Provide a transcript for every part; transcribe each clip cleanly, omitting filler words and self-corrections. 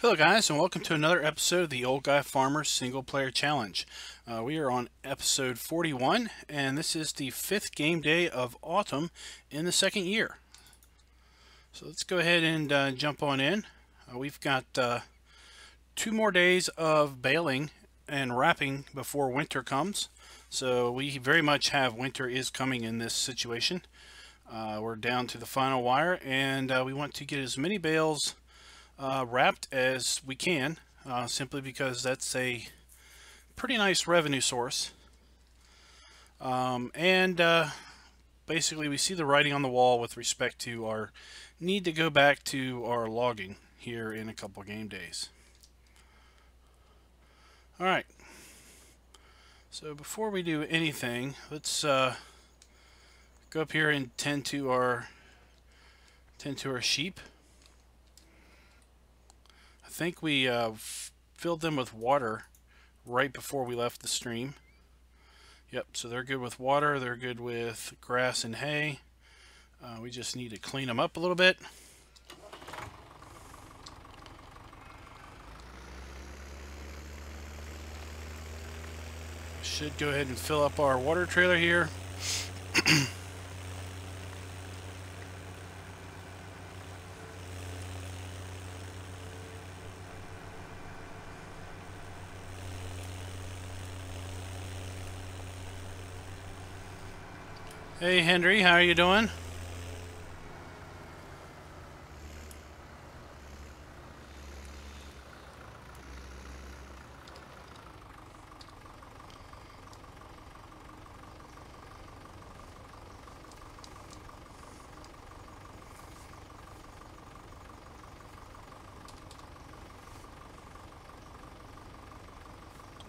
Hello guys, and welcome to another episode of the Old Guy Farmer Single Player Challenge. We are on episode 41, and this is the 5th game day of autumn in the second year. So let's go ahead and jump on in. We've got 2 more days of baling and wrapping before winter comes. So we very much have winter is coming in this situation. We're down to the final wire, and we want to get as many bales wrapped as we can, simply because that's a pretty nice revenue source. Basically we see the writing on the wall with respect to our need to go back to our logging here in a couple game days. Alright, so before we do anything, let's go up here and tend to our sheep. I think we filled them with water right before we left the stream. Yep, so they're good with water, they're good with grass and hay. We just need to clean them up a little bit. Should go ahead and fill up our water trailer here. Hey Henry, how are you doing?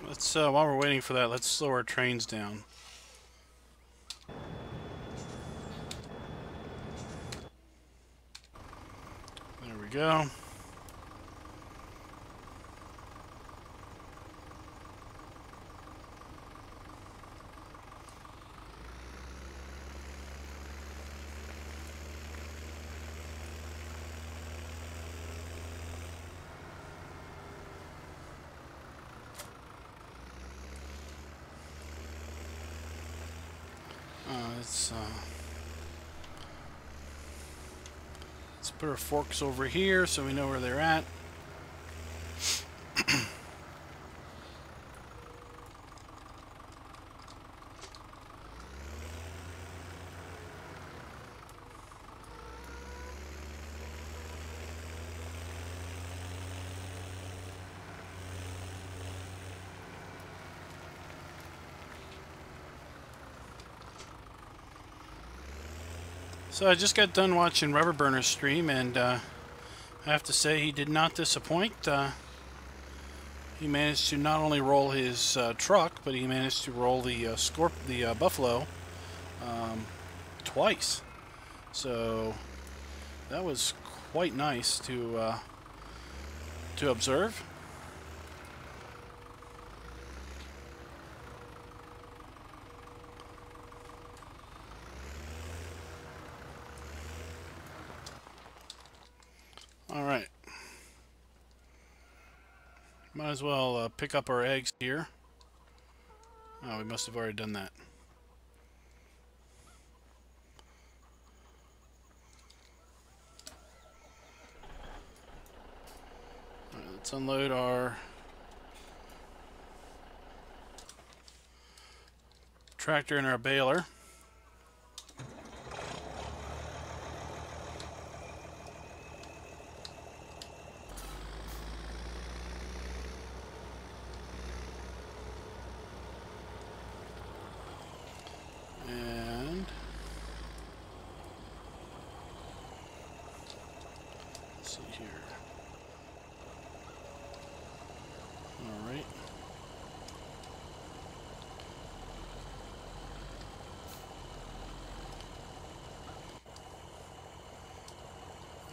Let's while we're waiting for that, let's slow our trains down. There we go. Let's put our forks over here so we know where they're at. So I just got done watching Rubber Burner's stream, and I have to say he did not disappoint. He managed to not only roll his truck, but he managed to roll the buffalo twice. So that was quite nice to observe. Alright, might as well pick up our eggs here. Oh, we must have already done that. Alright, let's unload our tractor and our baler.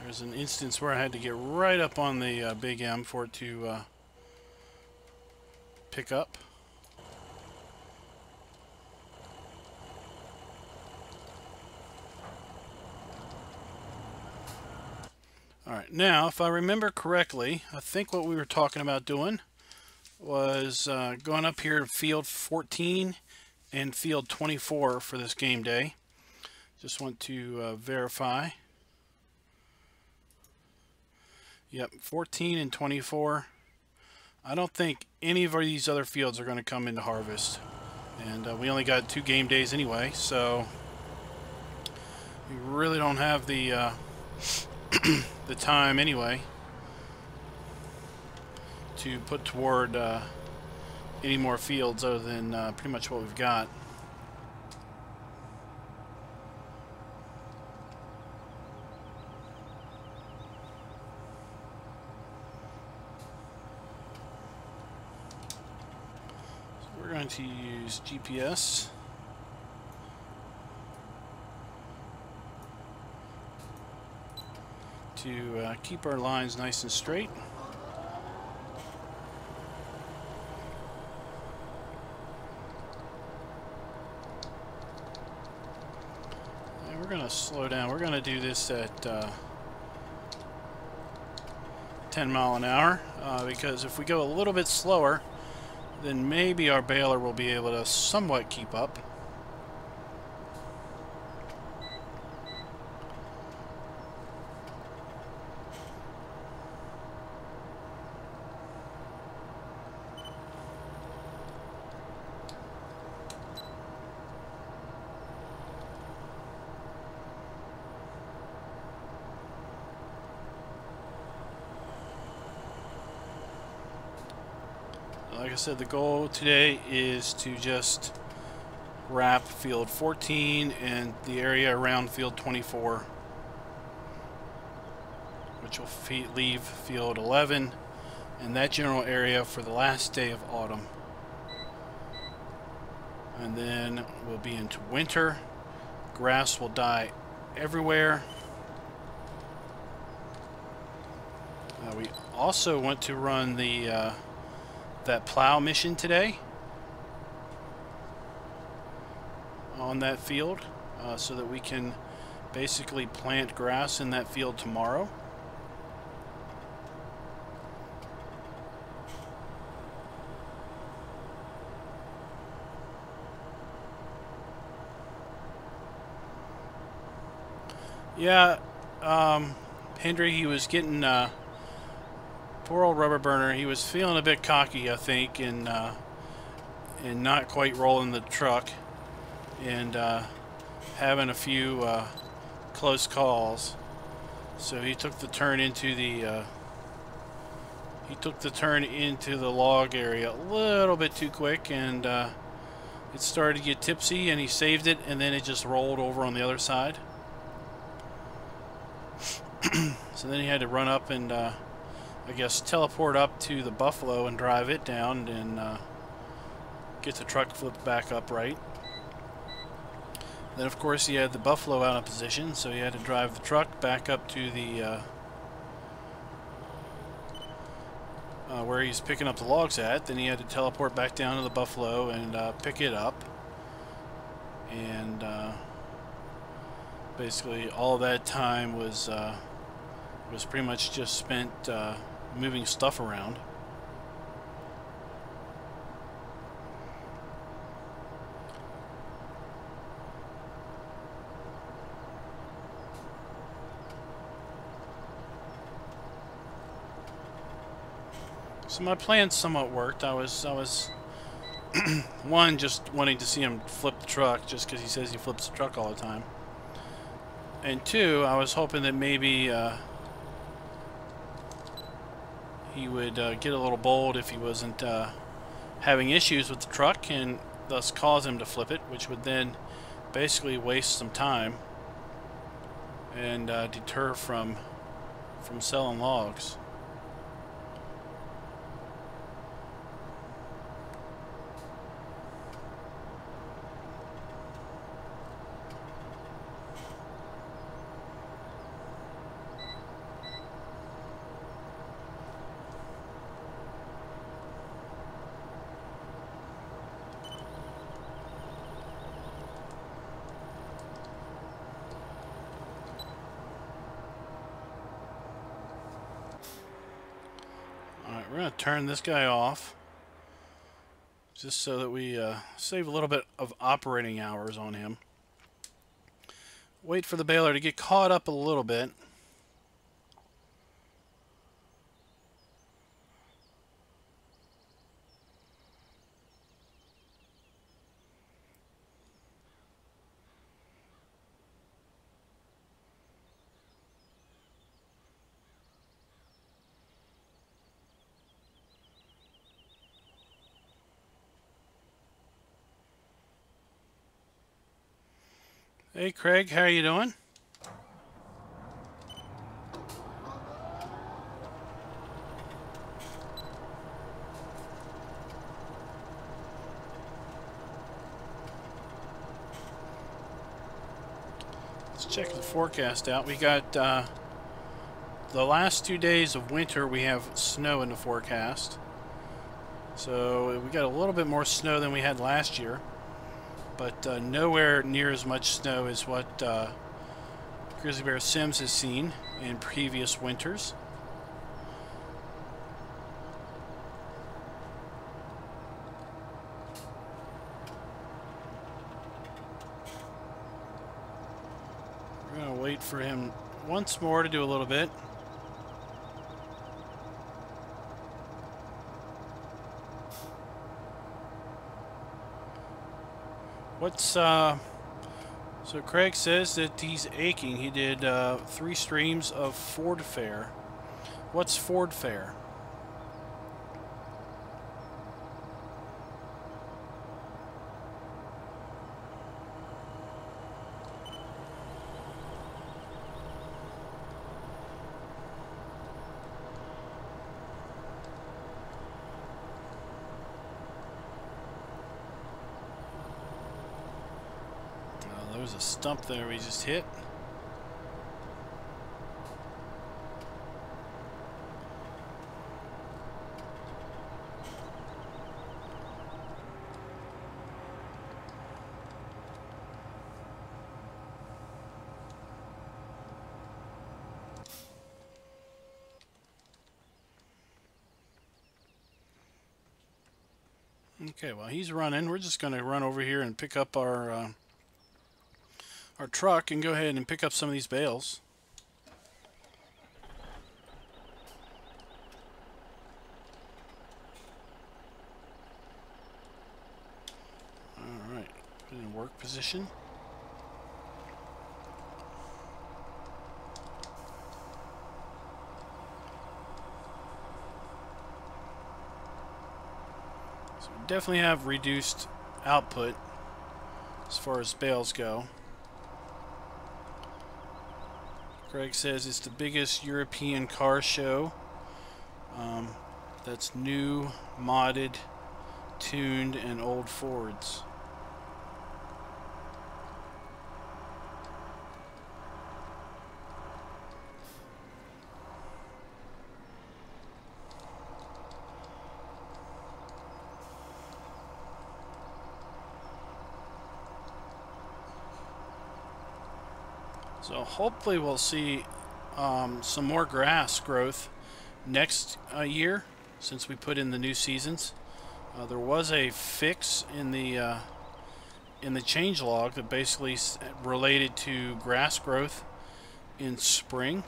There's an instance where I had to get right up on the Big M for it to pick up. Alright, now if I remember correctly, I think what we were talking about doing was going up here to field 14 and field 24 for this game day. Just want to verify. Yep, 14 and 24. I don't think any of these other fields are going to come into harvest. And we only got 2 game days anyway, so we really don't have the the time anyway to put toward any more fields other than pretty much what we've got. So we're going to use GPS. To keep our lines nice and straight. And we're going to slow down. We're going to do this at 10 mile an hour because if we go a little bit slower, then maybe our baler will be able to somewhat keep up. Like I said, the goal today is to just wrap field 14 and the area around field 24, which will leave field 11 and that general area for the last day of autumn. And then we'll be into winter. Grass will die everywhere. We also want to run the that plow mission today on that field so that we can basically plant grass in that field tomorrow. Yeah, Hendry, he was getting poor old rubber burner. He was feeling a bit cocky, I think, and not quite rolling the truck, and having a few close calls. So he took the turn into the log area a little bit too quick, and it started to get tipsy, and he saved it, and then it just rolled over on the other side. So then he had to run up and I guess teleport up to the Buffalo and drive it down and get the truck flipped back upright. Then of course he had the Buffalo out of position, so he had to drive the truck back up to the where he's picking up the logs at. Then he had to teleport back down to the Buffalo and pick it up. And basically all that time was pretty much just spent moving stuff around. So my plan somewhat worked. I was one, just wanting to see him flip the truck just because he says he flips the truck all the time. And two, I was hoping that maybe he would get a little bold if he wasn't having issues with the truck, and thus cause him to flip it, which would then basically waste some time and deter from selling logs. we're going to turn this guy off just so that we save a little bit of operating hours on him. Wait for the baler to get caught up a little bit. Hey Craig, how are you doing? Let's check the forecast out. We got the last 2 days of winter, we have snow in the forecast. So we got a little bit more snow than we had last year, but nowhere near as much snow as what GrizzlyBearSims has seen in previous winters. We're going to wait for him once more to do a little bit. So Craig says that he's aching. He did 3 streams of Ford Fair. What's Ford Fair? There's a stump there we just hit. Okay, while he's running, we're just going to run over here and pick up our truck and go ahead and pick up some of these bales. Alright, put it in work position. So we definitely have reduced output as far as bales go. Greg says it's the biggest European car show that's new, modded, tuned, and old Fords. So hopefully we'll see some more grass growth next year, since we put in the new seasons. There was a fix in the changelog that basically related to grass growth in spring.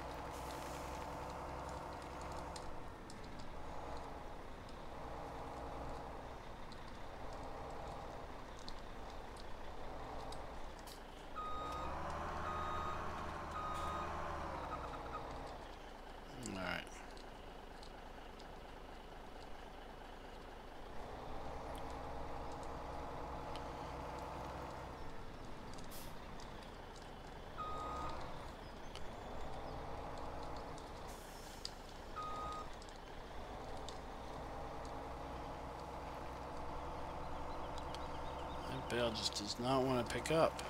Bale just does not want to pick up.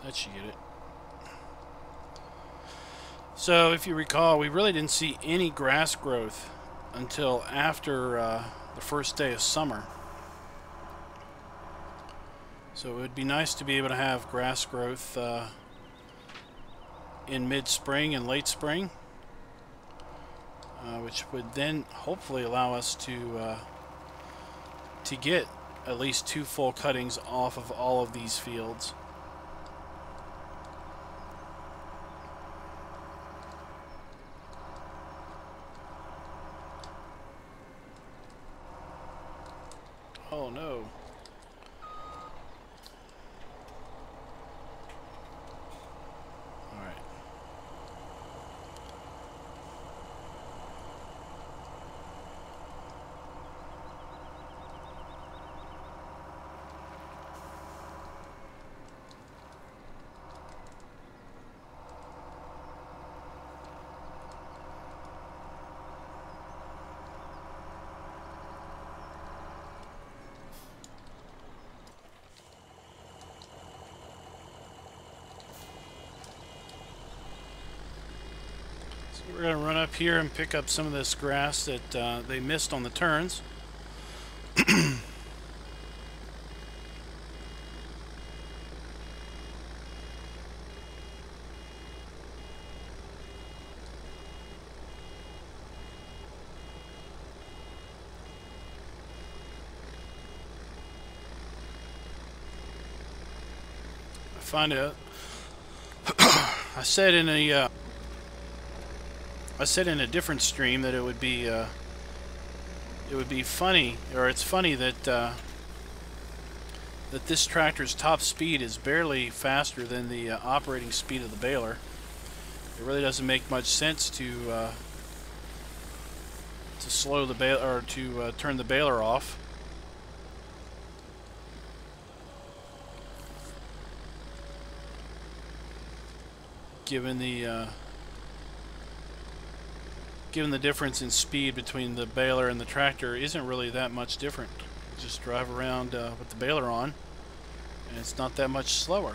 That should get it. So if you recall, we really didn't see any grass growth until after the first day of summer. So it would be nice to be able to have grass growth in mid-spring and late spring. which would then hopefully allow us to get at least 2 full cuttings off of all of these fields. Oh no. Alright. We're going to run up here and pick up some of this grass that they missed on the turns. I find it. I said in a different stream that it would be funny, or it's funny that that this tractor's top speed is barely faster than the operating speed of the baler. It really doesn't make much sense to slow the baler, or to turn the baler off. Given the difference in speed between the baler and the tractor isn't really that much different. You just drive around with the baler on, and it's not that much slower.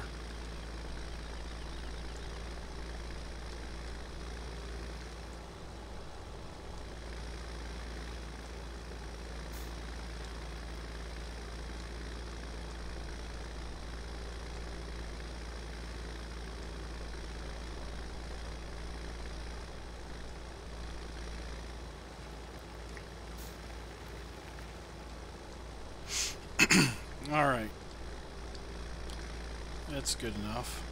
Alright. That's good enough.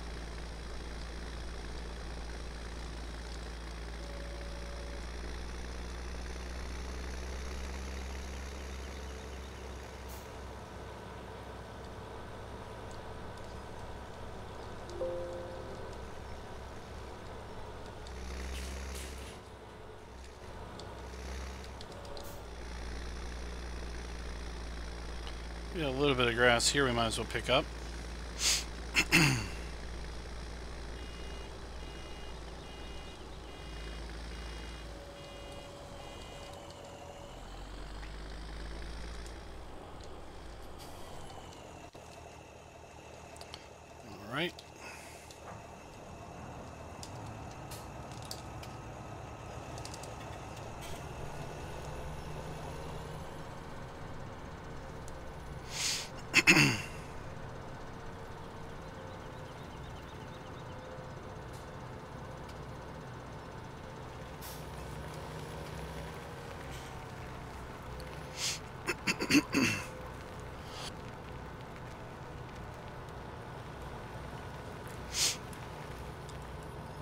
Got a little bit of grass here we might as well pick up. All right.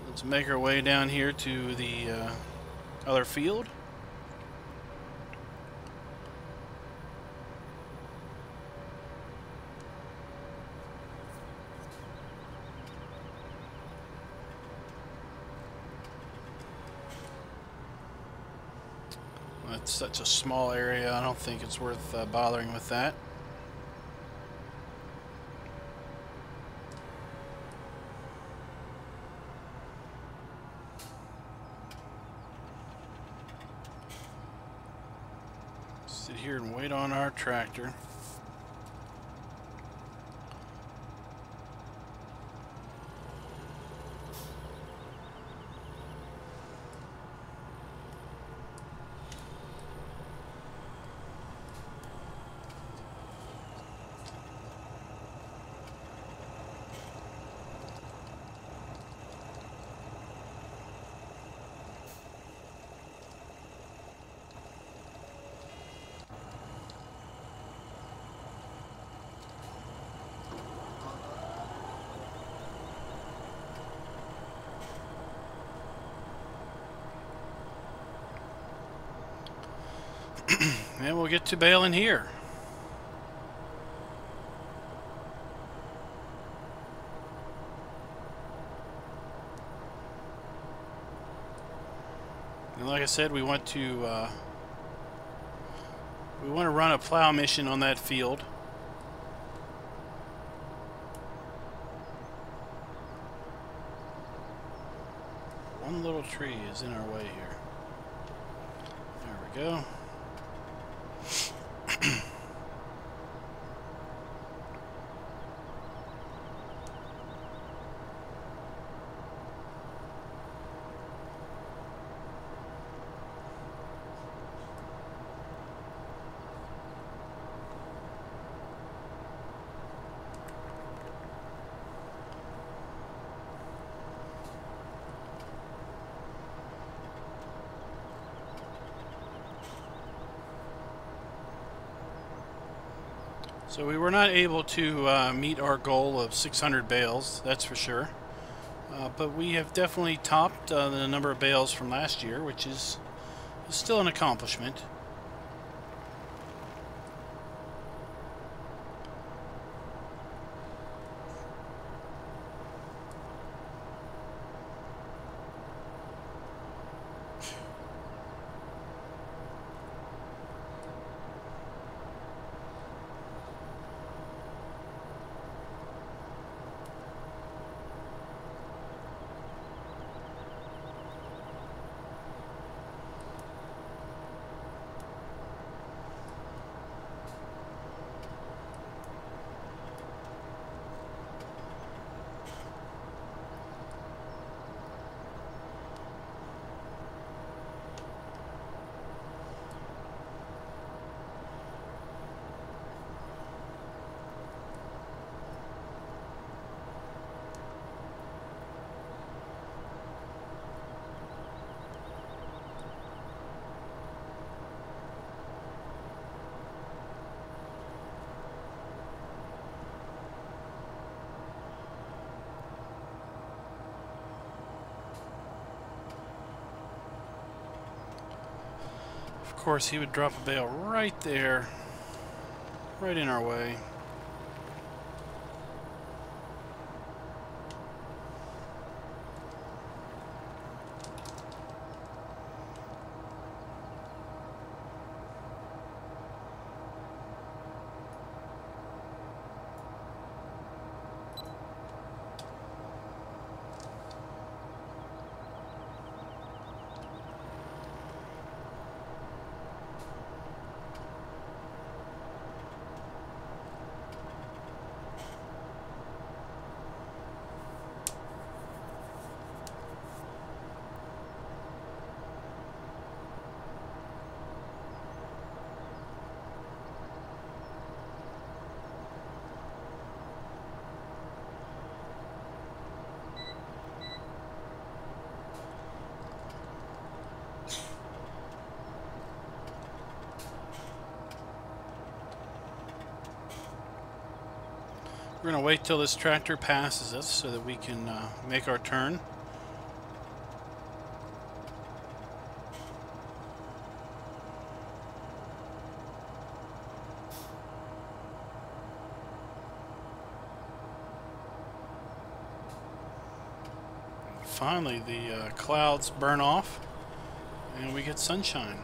Let's make our way down here to the other field. It's such a small area, I don't think it's worth bothering with that. Sit here and wait on our tractor. And we'll get to baling here. And like I said, we want to run a plow mission on that field. One little tree is in our way here. There we go. So we were not able to meet our goal of 600 bales, that's for sure. But we have definitely topped the number of bales from last year, which is still an accomplishment. Of course, he would drop a bale right there, right in our way. We're going to wait till this tractor passes us so that we can make our turn. Finally, the clouds burn off and we get sunshine.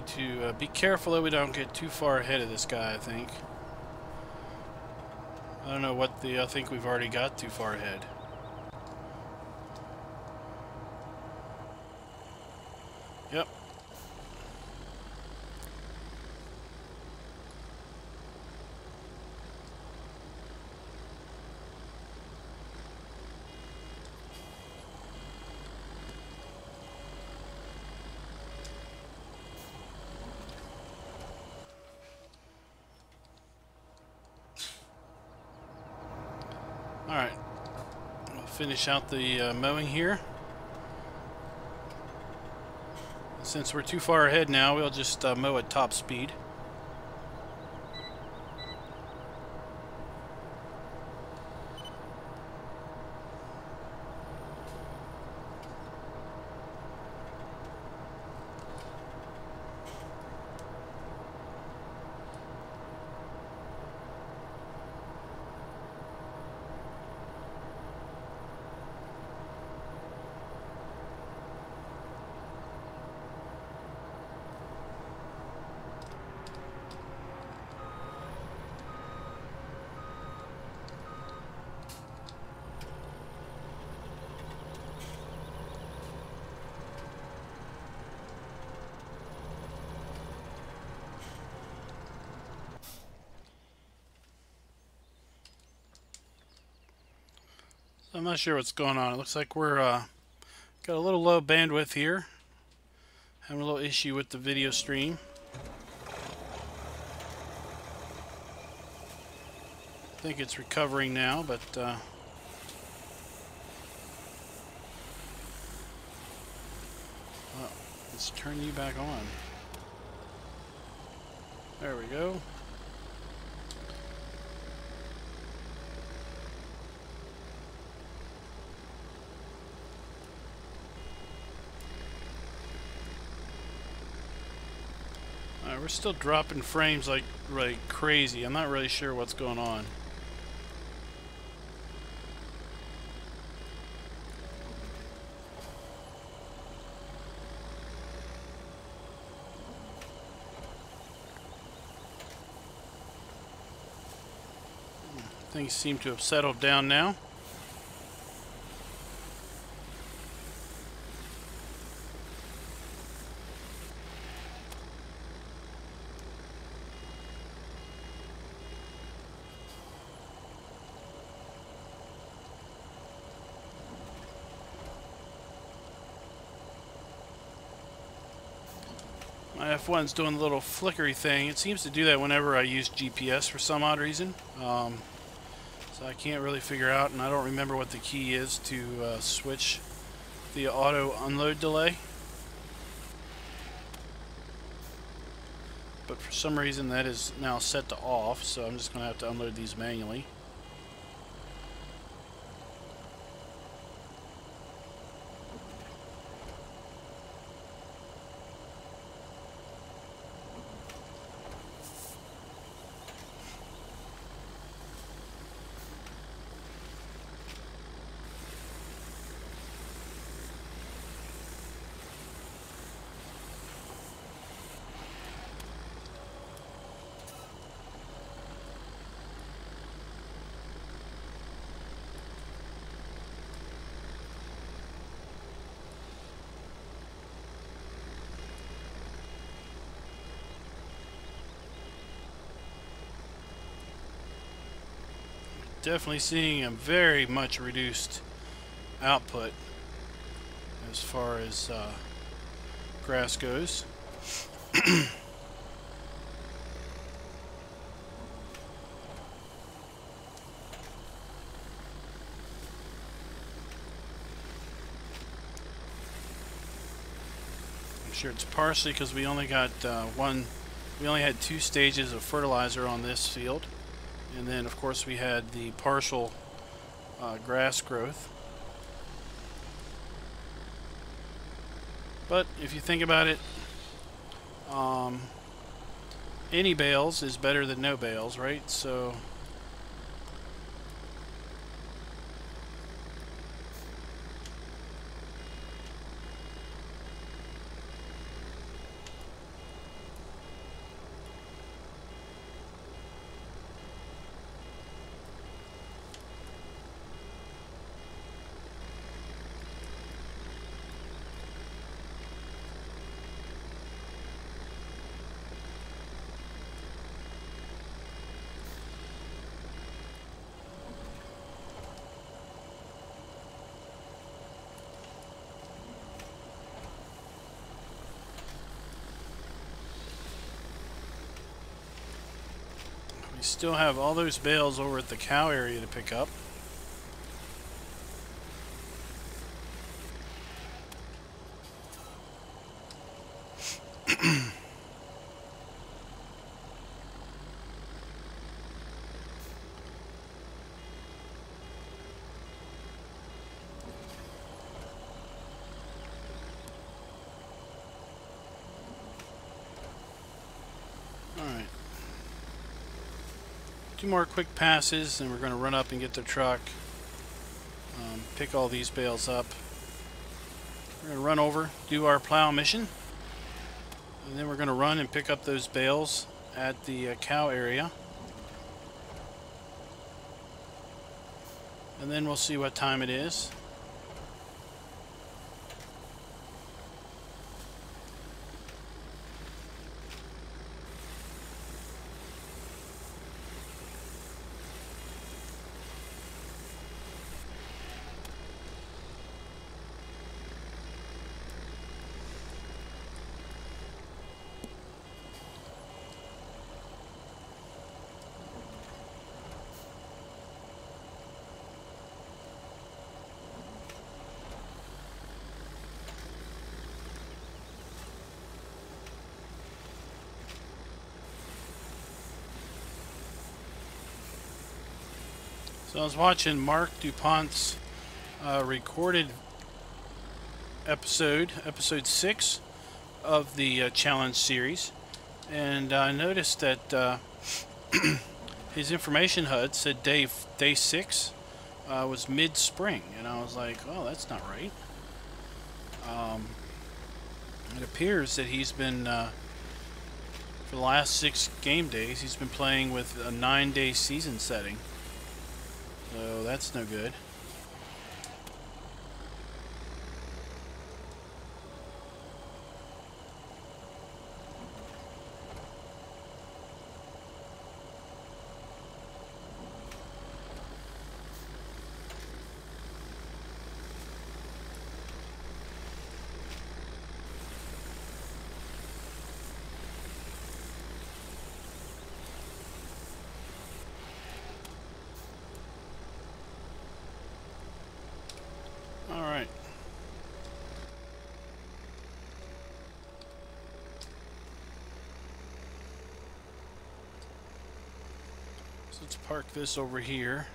need to be careful that we don't get too far ahead of this guy, I think. I don't know what I think we've already got too far ahead. Yep. Alright, we'll finish out the mowing here. Since we're too far ahead now, we'll just mow at top speed. I'm not sure what's going on. It looks like we're got a little low bandwidth here. Having a little issue with the video stream. I think it's recovering now, but well, let's turn you back on. There we go. We're still dropping frames like crazy. I'm not really sure what's going on. Things seem to have settled down now. My F1's doing a little flickery thing. It seems to do that whenever I use GPS for some odd reason. So I can't really figure out, and I don't remember what the key is to switch the auto unload delay. But for some reason that is now set to off, so I'm just going to have to unload these manually. Definitely seeing a very much reduced output as far as grass goes. I'm sure it's partially because we only got we only had 2 stages of fertilizer on this field. And then, of course, we had the partial grass growth. But if you think about it, any bales is better than no bales, right? So We still have all those bales over at the cow area to pick up. Alright. 2 more quick passes and we're going to run up and get the truck. Pick all these bales up. We're going to run over, do our plow mission. And then we're going to run and pick up those bales at the cow area. And then we'll see what time it is. So I was watching Mark DuPont's recorded episode 6 of the challenge series, and I noticed that his information HUD said day 6 was mid-spring, and I was like, oh, that's not right. It appears that he's been, for the last 6 game days, he's been playing with a 9-day season setting. So that's no good. Alright. So let's park this over here.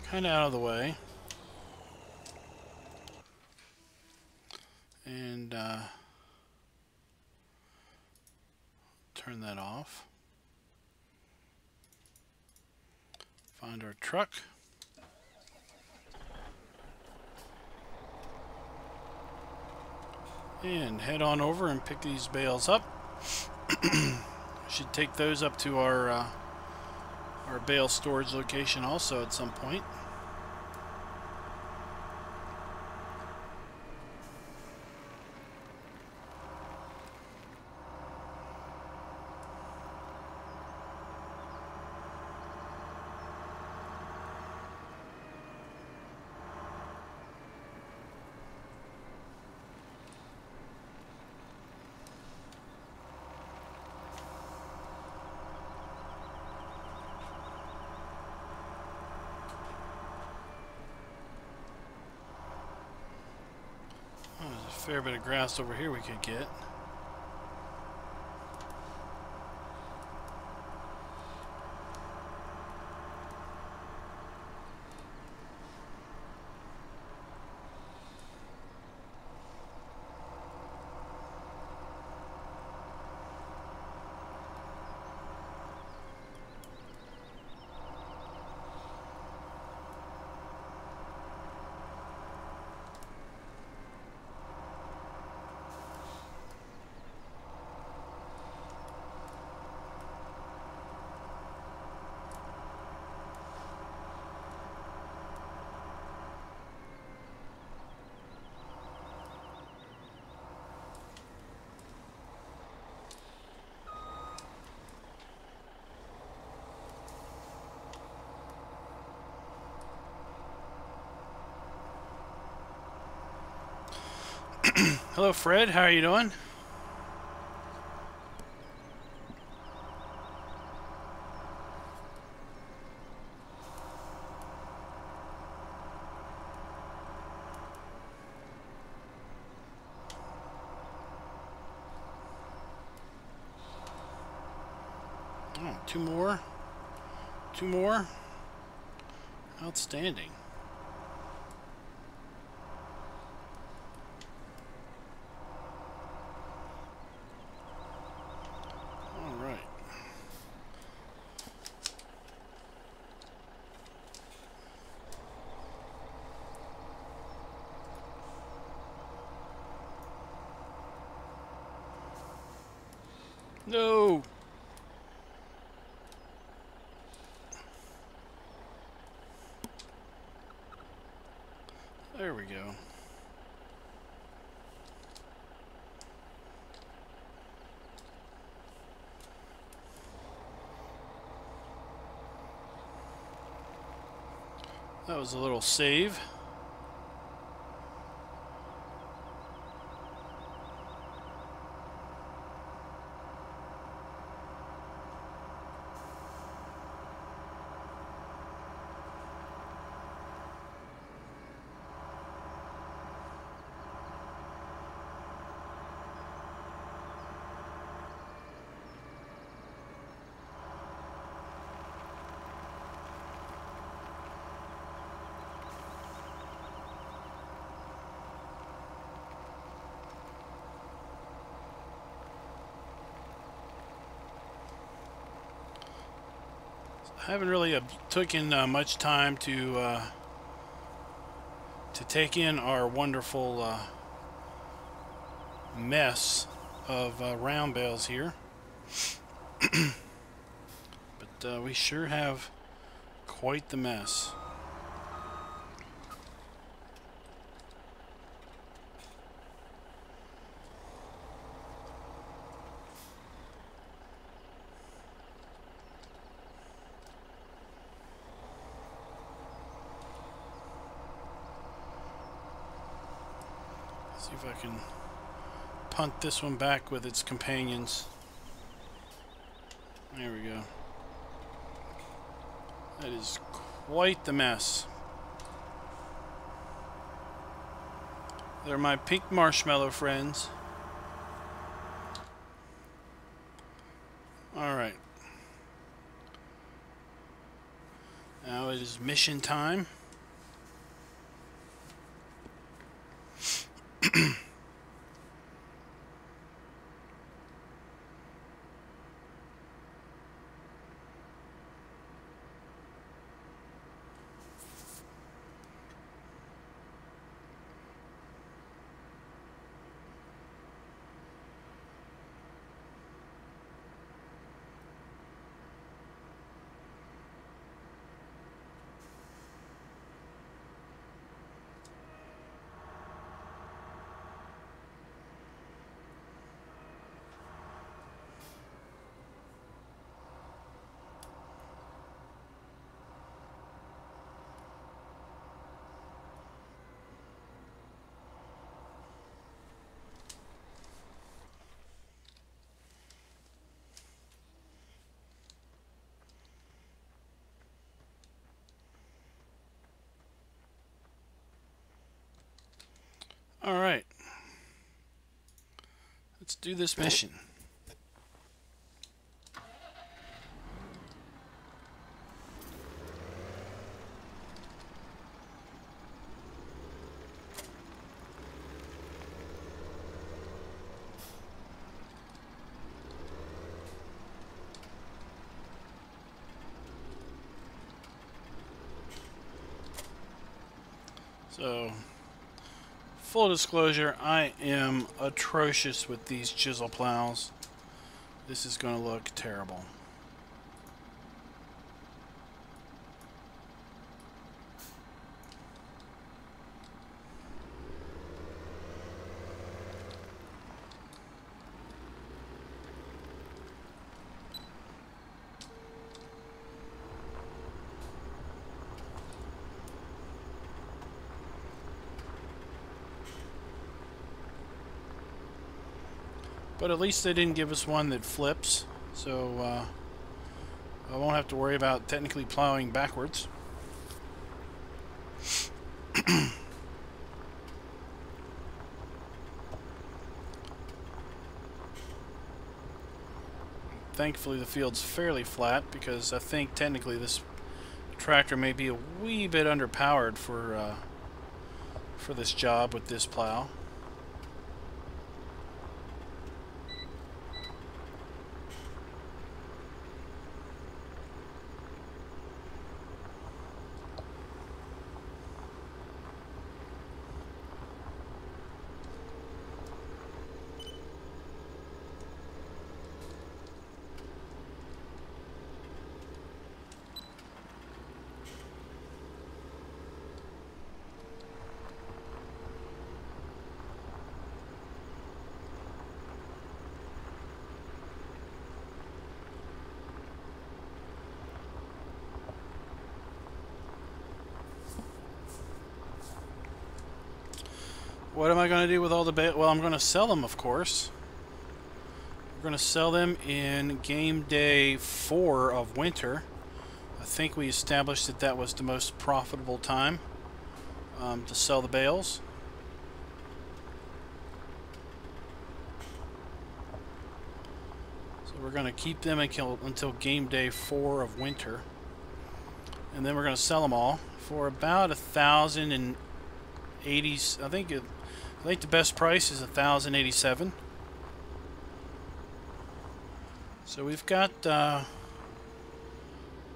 Kind of out of the way. And turn that off. Find our truck. And head on over and pick these bales up. Should take those up to our bale storage location also at some point. Fair bit of grass over here we could get. Hello Fred, how are you doing? Two more. Two more. Outstanding. All right. No. There we go. That was a little save. I haven't really taken much time to take in our wonderful mess of round bales here, but we sure have quite the mess. See if I can punt this one back with its companions. There we go. That is quite the mess. They're my pink marshmallow friends. Alright. Now it is mission time. Alright. Let's do this mission. So, full disclosure, I am atrocious with these chisel plows. This is going to look terrible. But at least they didn't give us one that flips, so I won't have to worry about technically plowing backwards. thankfully the field's fairly flat, because I think technically this tractor may be a wee bit underpowered for this job with this plow. What am I going to do with all the bales? Well, I'm going to sell them, of course. We're going to sell them in game day 4 of winter. I think we established that that was the most profitable time to sell the bales. So we're going to keep them until game day 4 of winter. And then we're going to sell them all for about 1,080. I think the best price is 1,087. So we've got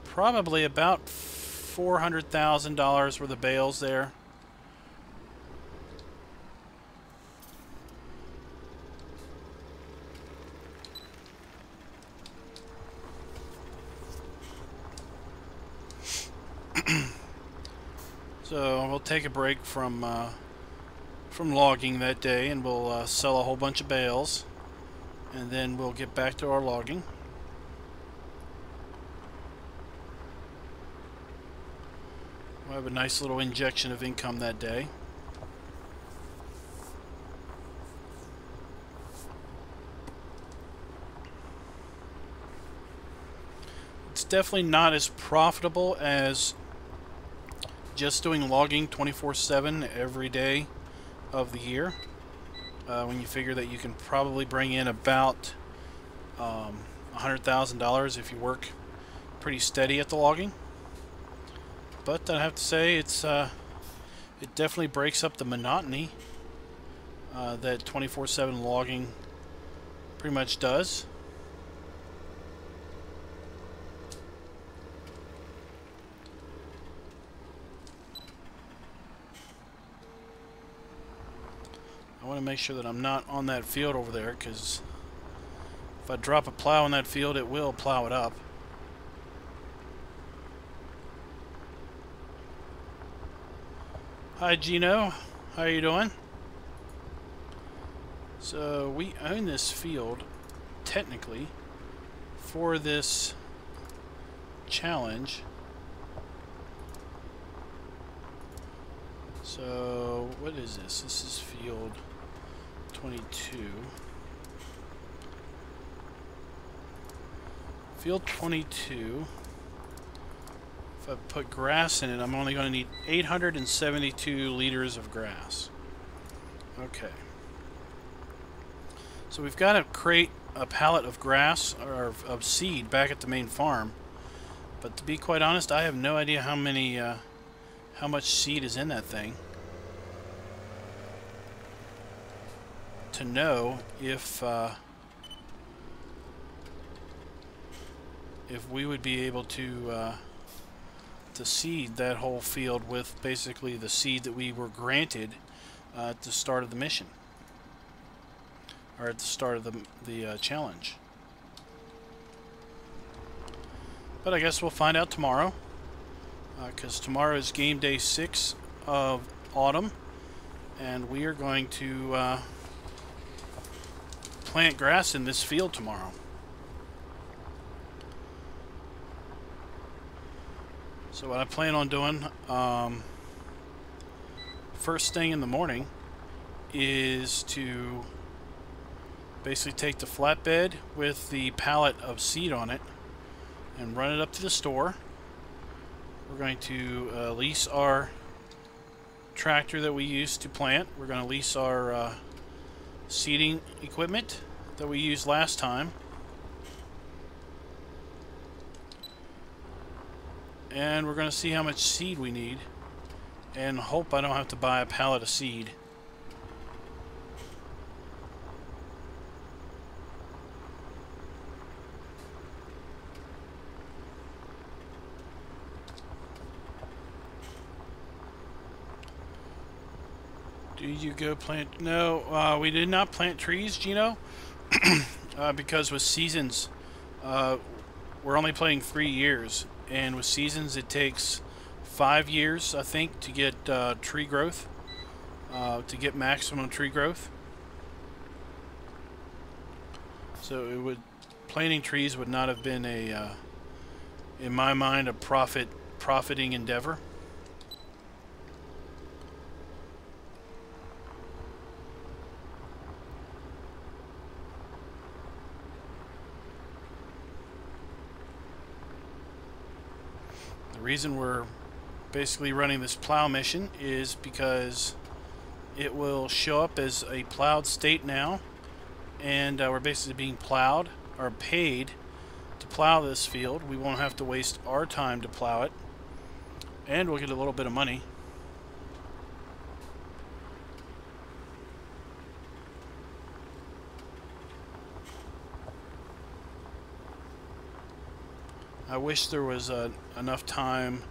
probably about $400,000 worth of bales there. So we'll take a break from logging that day, and we'll sell a whole bunch of bales, and then we'll get back to our logging. We'll have a nice little injection of income that day. It's definitely not as profitable as just doing logging 24/7 every day of the year, when you figure that you can probably bring in about $100,000 if you work pretty steady at the logging. But I have to say, it definitely breaks up the monotony that 24/7 logging pretty much does. I want to make sure that I'm not on that field over there, because if I drop a plow in that field, it will plow it up. Hi Gino, how are you doing? So we own this field technically for this challenge. So what is this? This is field 22. Field 22. If I put grass in it, I'm only going to need 872 liters of grass. Okay. So we've got to create a pallet of grass, or of seed, back at the main farm. But to be quite honest, I have no idea how much seed is in that thing to know if we would be able to seed that whole field with basically the seed that we were granted at the start of the mission, or at the start of the challenge. But I guess we'll find out tomorrow, because tomorrow is game day 6 of autumn, and we are going to plant grass in this field tomorrow. So what I plan on doing, first thing in the morning, is to basically take the flatbed with the pallet of seed on it and run it up to the store. We're going to lease our tractor that we use to plant. We're going to lease our seeding equipment that we used last time. And we're going to see how much seed we need. And hope I don't have to buy a pallet of seed. Do you go plant? No, we did not plant trees, Gino. Because with seasons, we're only playing 3 years. And with seasons, it takes 5 years, I think, to get tree growth, to get maximum tree growth. So planting trees would not have been a, in my mind, a profiting endeavor. The reason we're basically running this plow mission is because it will show up as a plowed state now, and we're basically being plowed or paid to plow this field. We won't have to waste our time to plow it, and we'll get a little bit of money. I wish there was enough time.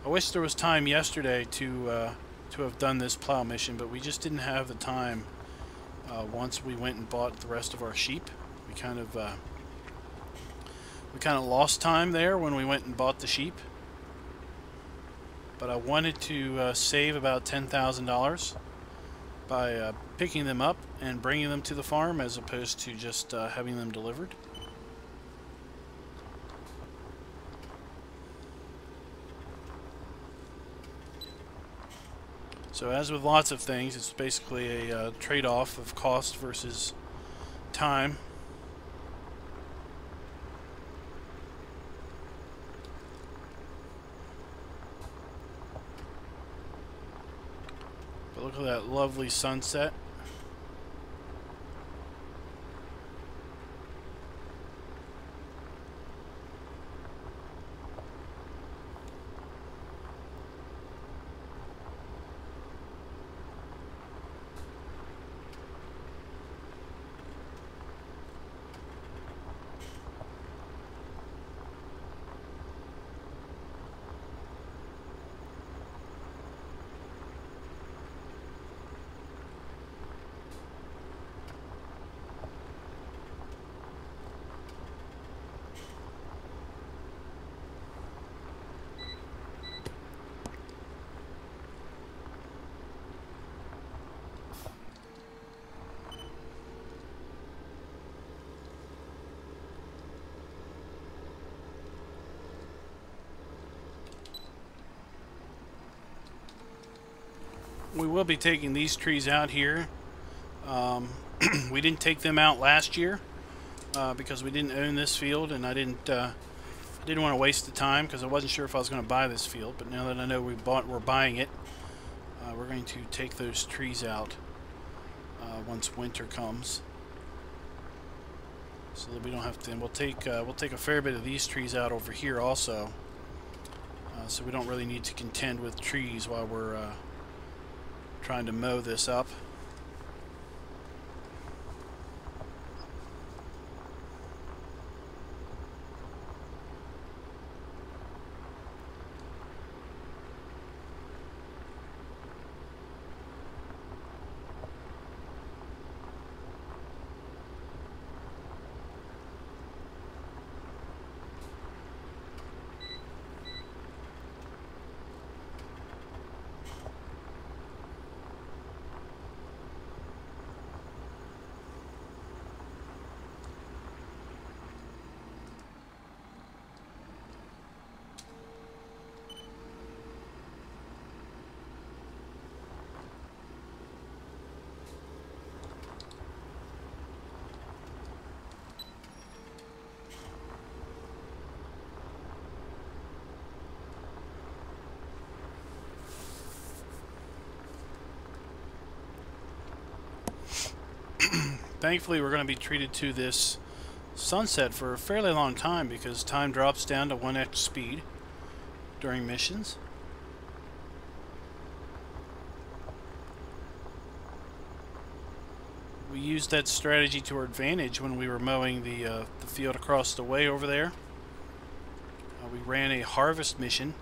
I wish there was time yesterday to have done this plow mission, but we just didn't have the time. Once we went and bought the rest of our sheep, we kind of lost time there when we went and bought the sheep. But I wanted to save about $10,000 by picking them up and bringing them to the farm, as opposed to just having them delivered. So as with lots of things, it's basically a trade-off of cost versus time. But look at that lovely sunset. We will be taking these trees out here. We didn't take them out last year because we didn't own this field, and I didn't want to waste the time because I wasn't sure if I was going to buy this field. But now that I know we're buying it, we're going to take those trees out once winter comes, so that we don't have to. And we'll take a fair bit of these trees out over here also, so we don't really need to contend with trees while we're trying to mow this up. Thankfully, we're going to be treated to this sunset for a fairly long time because time drops down to 1x speed during missions. We used that strategy to our advantage when we were mowing the field across the way over there. We ran a harvest mission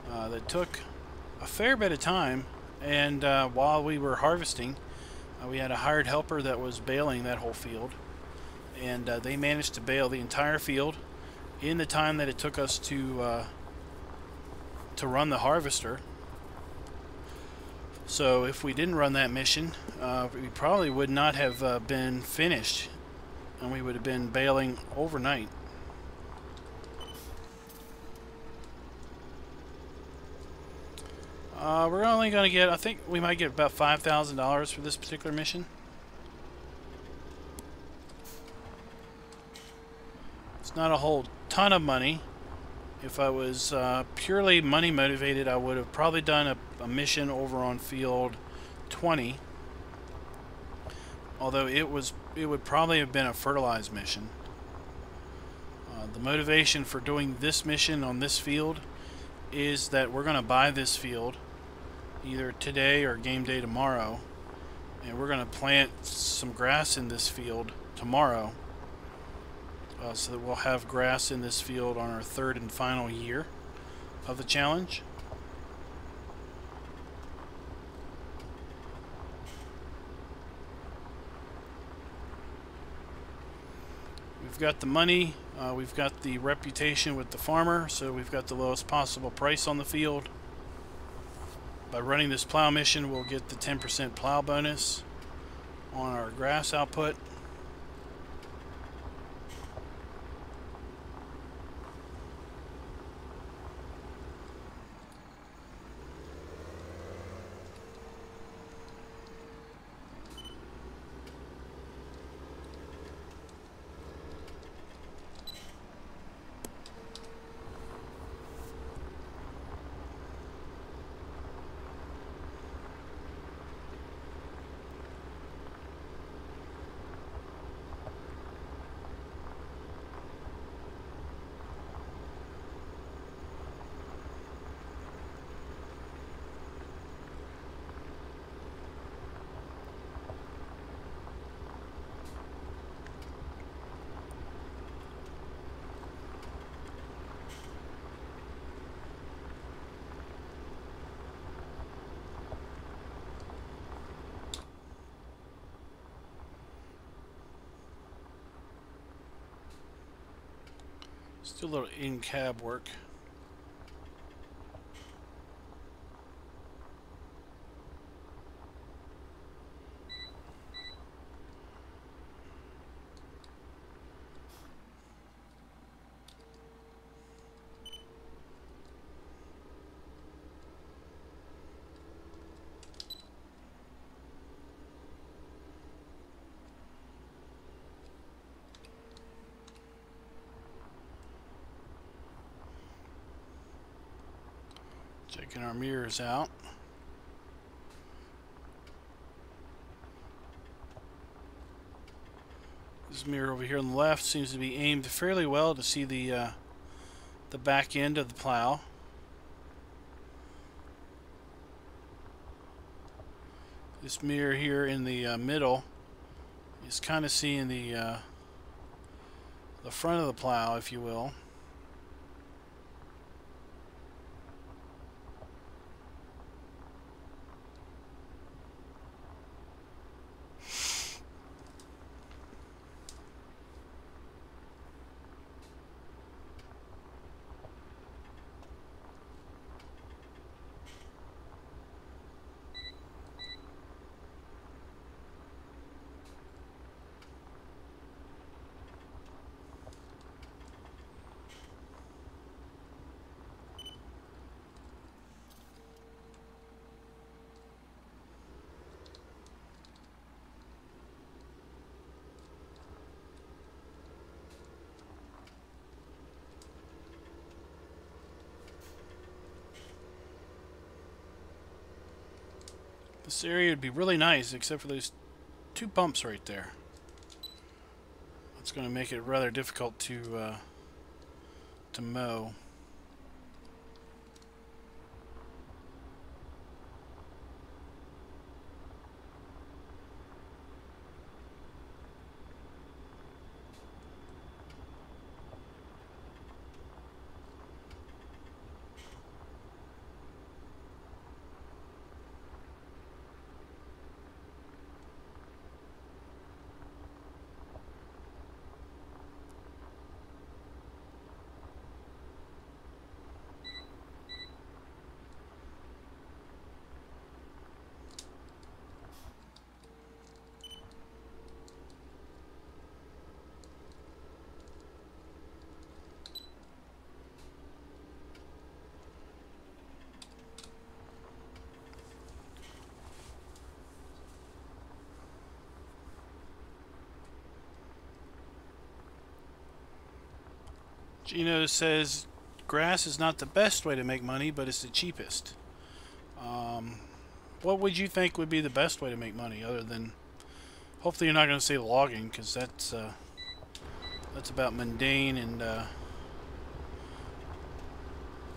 that took a fair bit of time, and while we were harvesting, we had a hired helper that was baling that whole field, and they managed to bale the entire field in the time that it took us to run the harvester. So if we didn't run that mission, we probably would not have been finished, and we would have been baling overnight. We're only going to get, I think we might get about $5,000 for this particular mission. It's not a whole ton of money. If I was purely money motivated, I would have probably done a mission over on field 20. Although it would probably have been a fertilized mission. The motivation for doing this mission on this field is that we're going to buy this field either today or game day tomorrow, and we're going to plant some grass in this field tomorrow, so that we'll have grass in this field on our third and final year of the challenge. We've got the money, we've got the reputation with the farmer, so we've got the lowest possible price on the field. By running this plow mission, we'll get the 10% plow bonus on our grass output. Let's do a little in-cab work. Checking our mirrors out. This mirror over here on the left seems to be aimed fairly well to see the back end of the plow. This mirror here in the middle is kind of seeing the front of the plow, if you will. This area would be really nice, except for those two bumps right there. It's going to make it rather difficult to mow. Gino says grass is not the best way to make money, but it's the cheapest. What would you think would be the best way to make money, other than... Hopefully you're not going to say logging, because that's about mundane and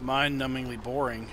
mind-numbingly boring.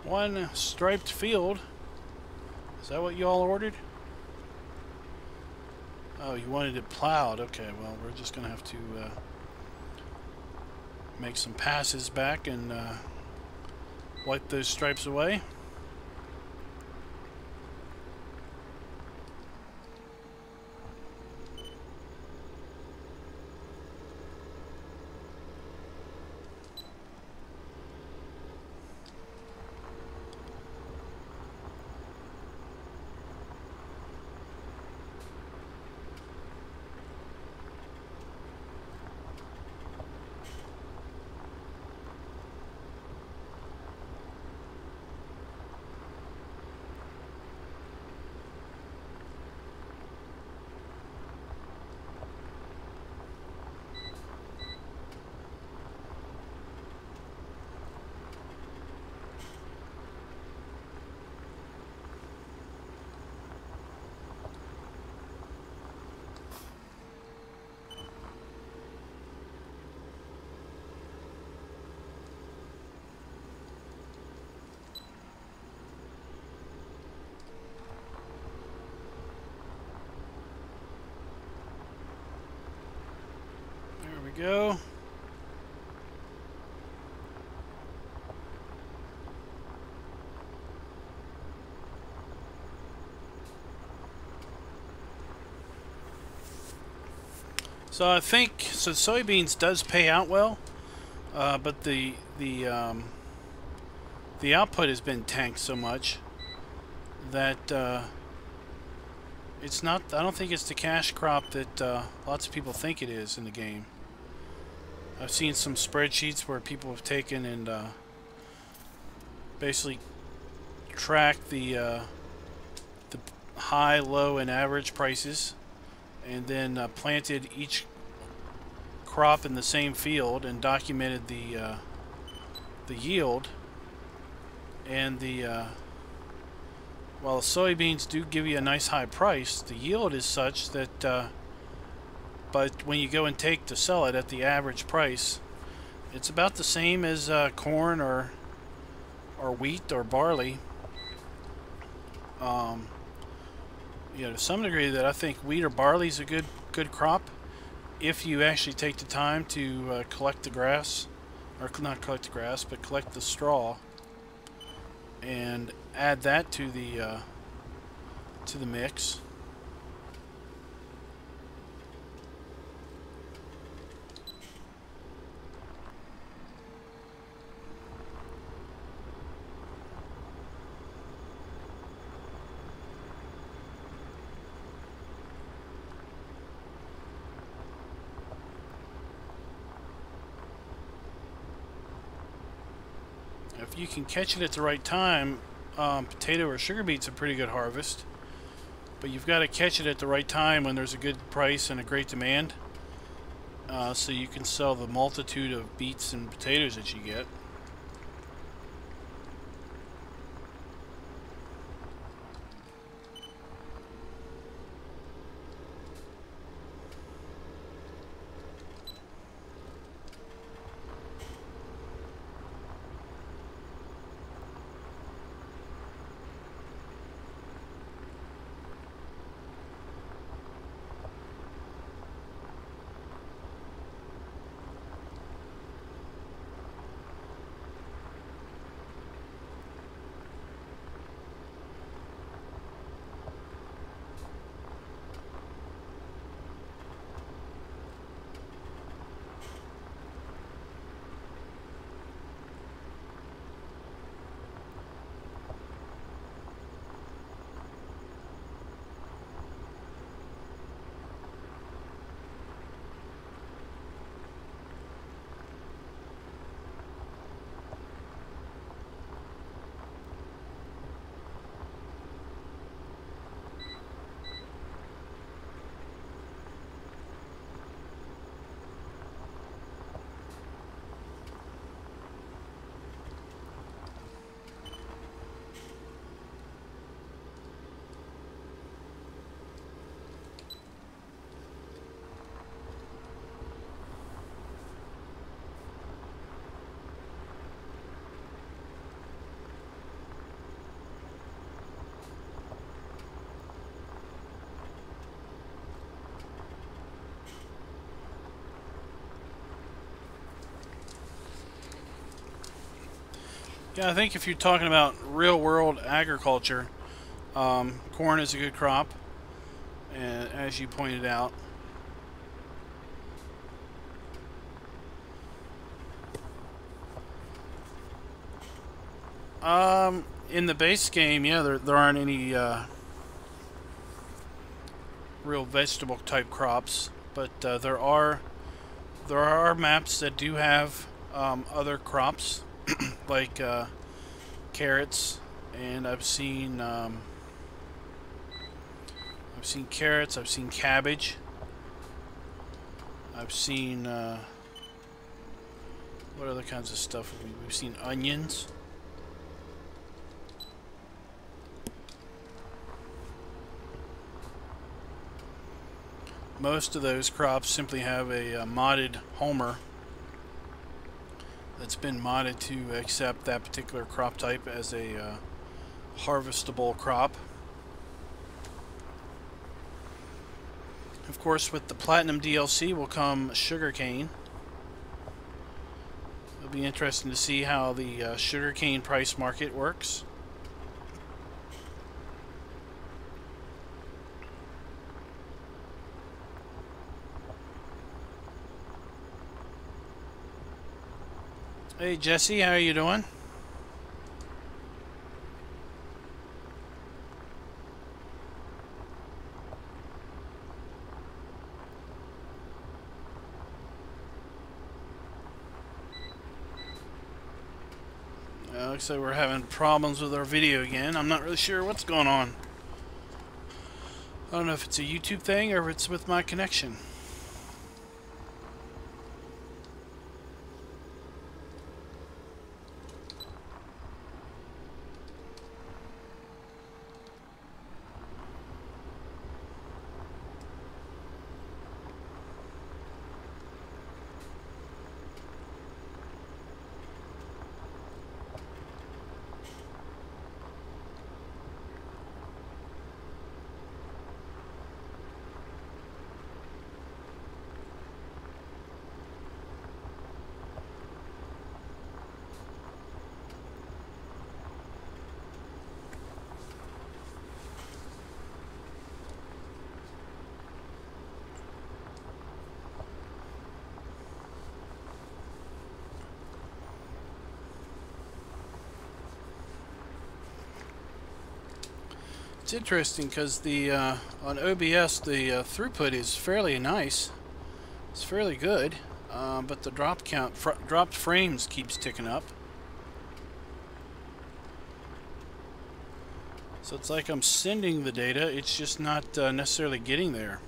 One striped field. Is that what you all ordered? Oh, you wanted it plowed. Okay, well, we're just gonna have to make some passes back and wipe those stripes away. Go. So I think soybeans does pay out well, but the output has been tanked so much that it's not. I don't think it's the cash crop that lots of people think it is in the game. I've seen some spreadsheets where people have taken and basically tracked the high, low, and average prices, and then planted each crop in the same field and documented the yield. And while the soybeans do give you a nice high price, the yield is such that but when you go and take to sell it at the average price, it's about the same as corn or wheat or barley. You know, to some degree, that I think wheat or barley is a good crop if you actually take the time to collect the grass, or not collect the grass, but collect the straw and add that to the mix. If you can catch it at the right time, potato or sugar beet's a pretty good harvest. But you've got to catch it at the right time when there's a good price and a great demand, so you can sell the multitude of beets and potatoes that you get. Yeah, I think if you're talking about real-world agriculture, corn is a good crop, and as you pointed out. In the base game, yeah, there aren't any real vegetable type crops, but there are maps that do have other crops like carrots, and I've seen carrots, I've seen cabbage, I've seen what other kinds of stuff have we've seen onions. Most of those crops simply have a modded homer that's been modded to accept that particular crop type as a harvestable crop. Of course, with the Platinum DLC will come sugarcane. It'll be interesting to see how the sugarcane price market works. Hey Jesse, how are you doing? Looks like we're having problems with our video again. I'm not really sure what's going on. I don't know if it's a YouTube thing or if it's with my connection. It's interesting because the on OBS the throughput is fairly nice. It's fairly good, but the drop count, dropped frames keeps ticking up. So it's like I'm sending the data, it's just not necessarily getting there.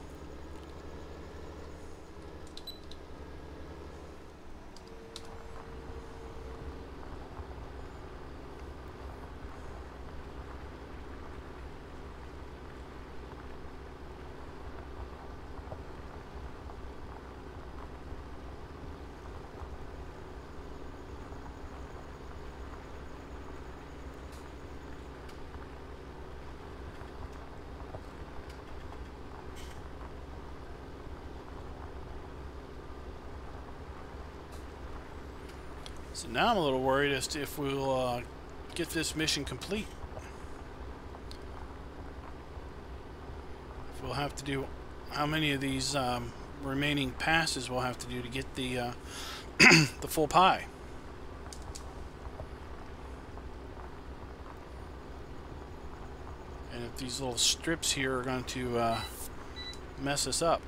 So now I'm a little worried as to if we'll get this mission complete. If we'll have to do, how many of these remaining passes we'll have to do to get the the full pie. And if these little strips here are going to mess us up.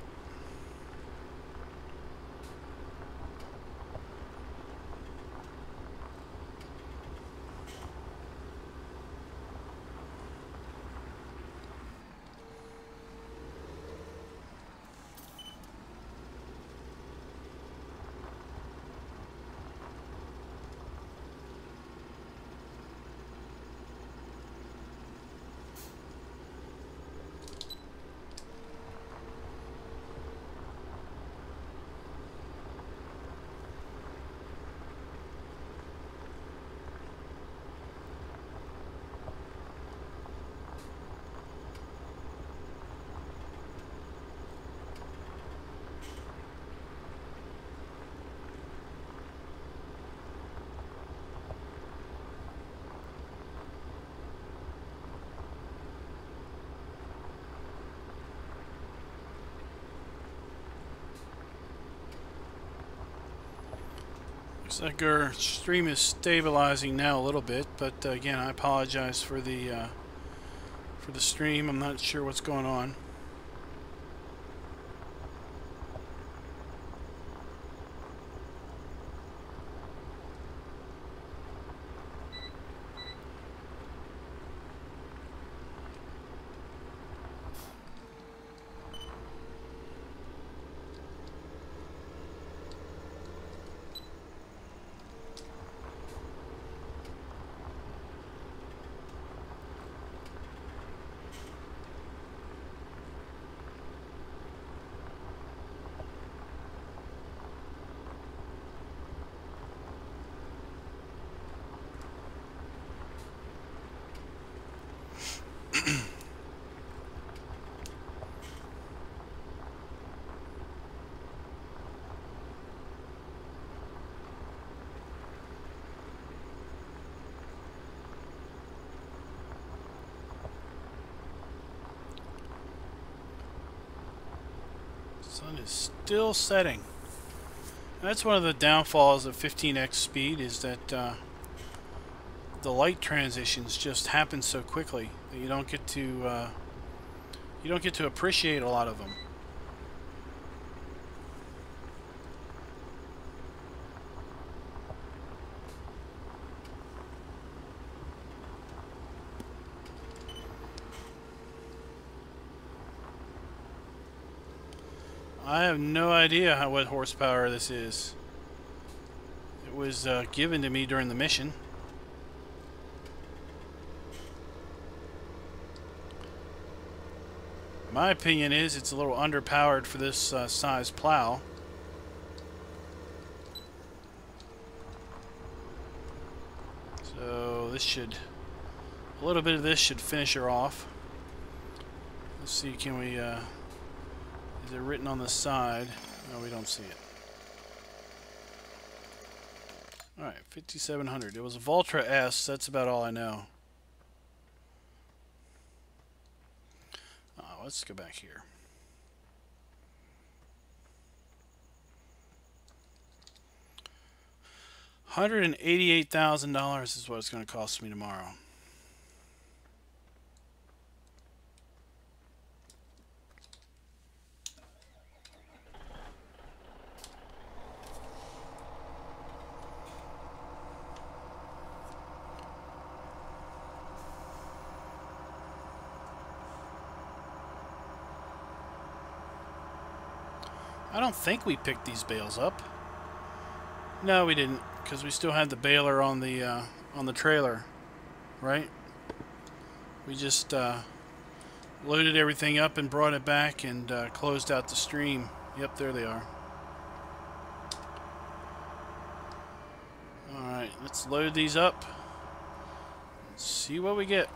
Looks like our stream is stabilizing now a little bit, but again, I apologize for the stream. I'm not sure what's going on. Sun is still setting. That's one of the downfalls of 15x speed, is that the light transitions just happen so quickly that you don't get to appreciate a lot of them. I have no idea what horsepower this is. It was given to me during the mission. My opinion is it's a little underpowered for this size plow. So this should, a little bit of this should finish her off. Let's see, can we, is it written on the side? No, we don't see it. Alright, 5700. It was a Voltra S, that's about all I know. Let's go back here. $188,000 is what it's going to cost me tomorrow. I don't think we picked these bales up. No, we didn't, because we still had the baler on the trailer, right? We just loaded everything up and brought it back and closed out the stream. Yep, there they are. All right, let's load these up. Let's see what we get.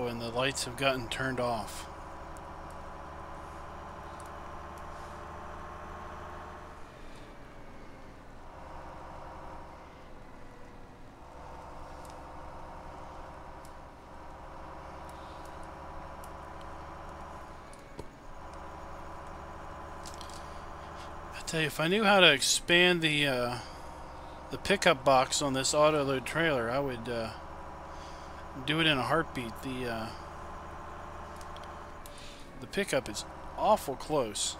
And the lights have gotten turned off. I tell you, if I knew how to expand the pickup box on this auto load trailer, I would do it in a heartbeat. The pickup is awful close.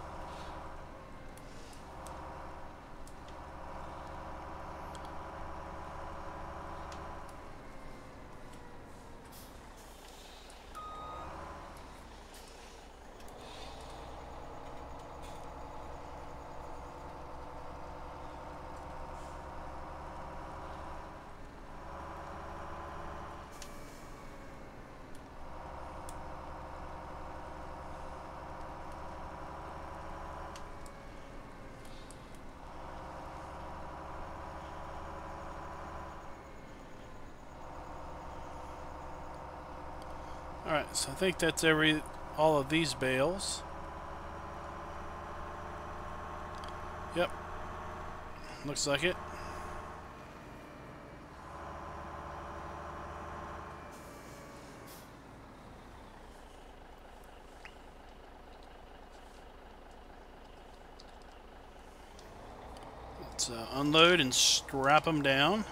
So I think that's all of these bales. Yep. Looks like it. Let's unload and strap them down.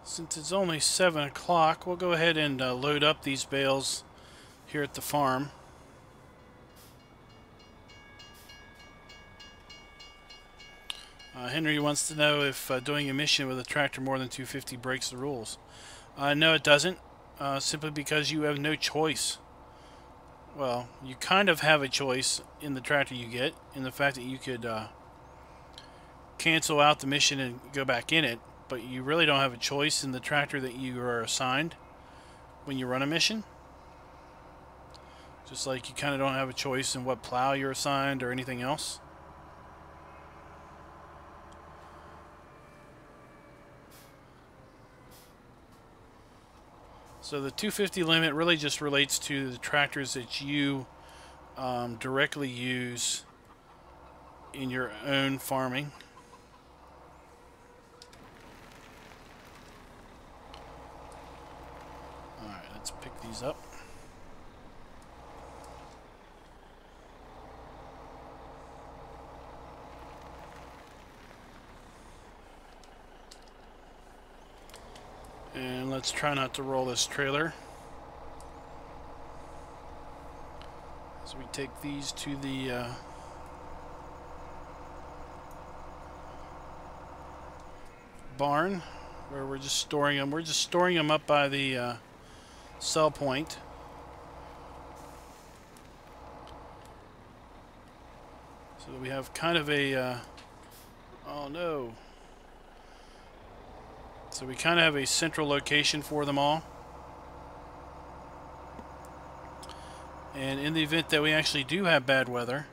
Since it's only 7 o'clock, we'll go ahead and load up these bales here at the farm. Henry wants to know if doing a mission with a tractor more than 250 breaks the rules. No, it doesn't, simply because you have no choice. Well, you kind of have a choice in the tractor you get, in the fact that you could cancel out the mission and go back in it, but you really don't have a choice in the tractor that you are assigned when you run a mission. Just like you kind of don't have a choice in what plow you're assigned or anything else. So the 250 limit really just relates to the tractors that you directly use in your own farming. Alright, let's pick these up. And let's try not to roll this trailer. So we take these to the barn where we're just storing them. We're just storing them up by the sell point. So we have kind of a oh no. So we kind of have a central location for them all. And in the event that we actually do have bad weather,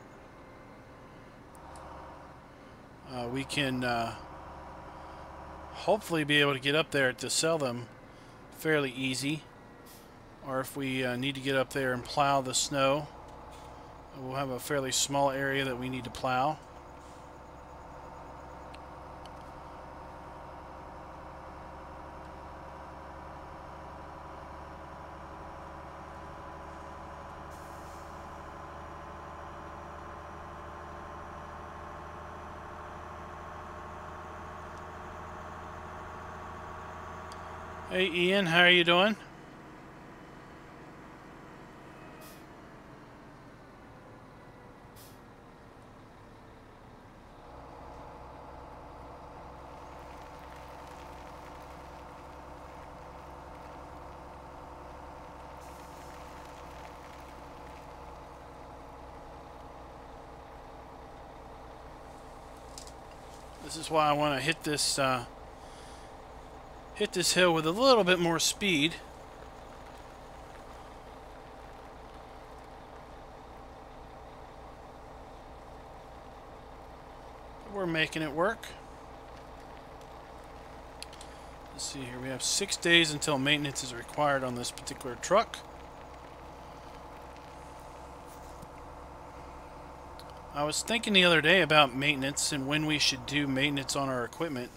we can hopefully be able to get up there to sell them fairly easy. Or if we need to get up there and plow the snow, we'll have a fairly small area that we need to plow. Hey Ian, how are you doing? This is why I want to hit this hill with a little bit more speed. We're making it work. Let's see here. We have 6 days until maintenance is required on this particular truck. I was thinking the other day about maintenance and when we should do maintenance on our equipment.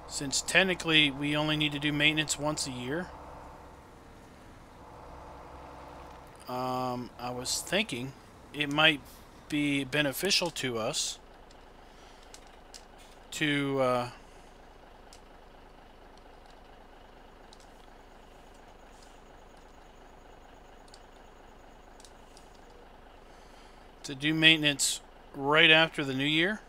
Since technically we only need to do maintenance once a year, I was thinking it might be beneficial to us to to do maintenance right after the new year.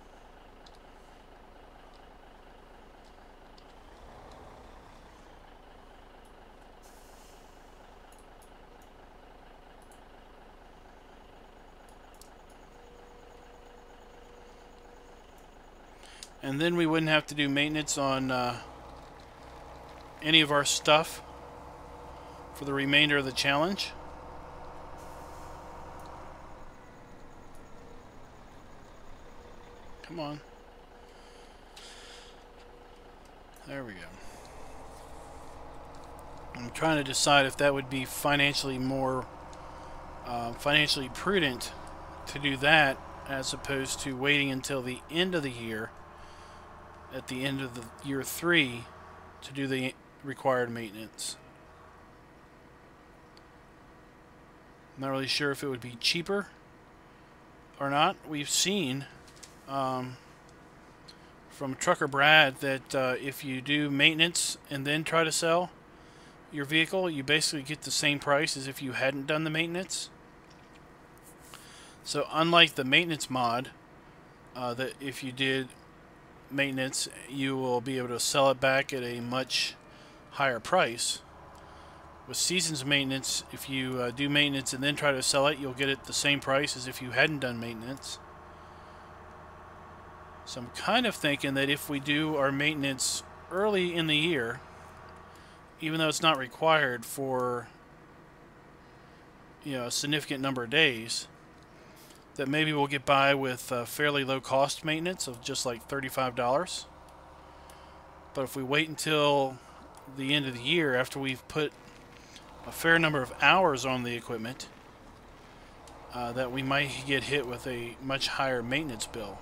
And then we wouldn't have to do maintenance on any of our stuff for the remainder of the challenge. Come on. There we go. I'm trying to decide if that would be financially more financially prudent to do that as opposed to waiting until the end of the year, at the end of the year 3, to do the required maintenance. I'm not really sure if it would be cheaper or not. We've seen from Trucker Brad that if you do maintenance and then try to sell your vehicle, you basically get the same price as if you hadn't done the maintenance. So unlike the maintenance mod, that if you did maintenance, you will be able to sell it back at a much higher price. With seasons maintenance, if you do maintenance and then try to sell it, you'll get it the same price as if you hadn't done maintenance. So I'm kind of thinking that if we do our maintenance early in the year, even though it's not required for, you know, a significant number of days, that maybe we'll get by with fairly low cost maintenance of just like $35. But if we wait until the end of the year, after we've put a fair number of hours on the equipment, that we might get hit with a much higher maintenance bill.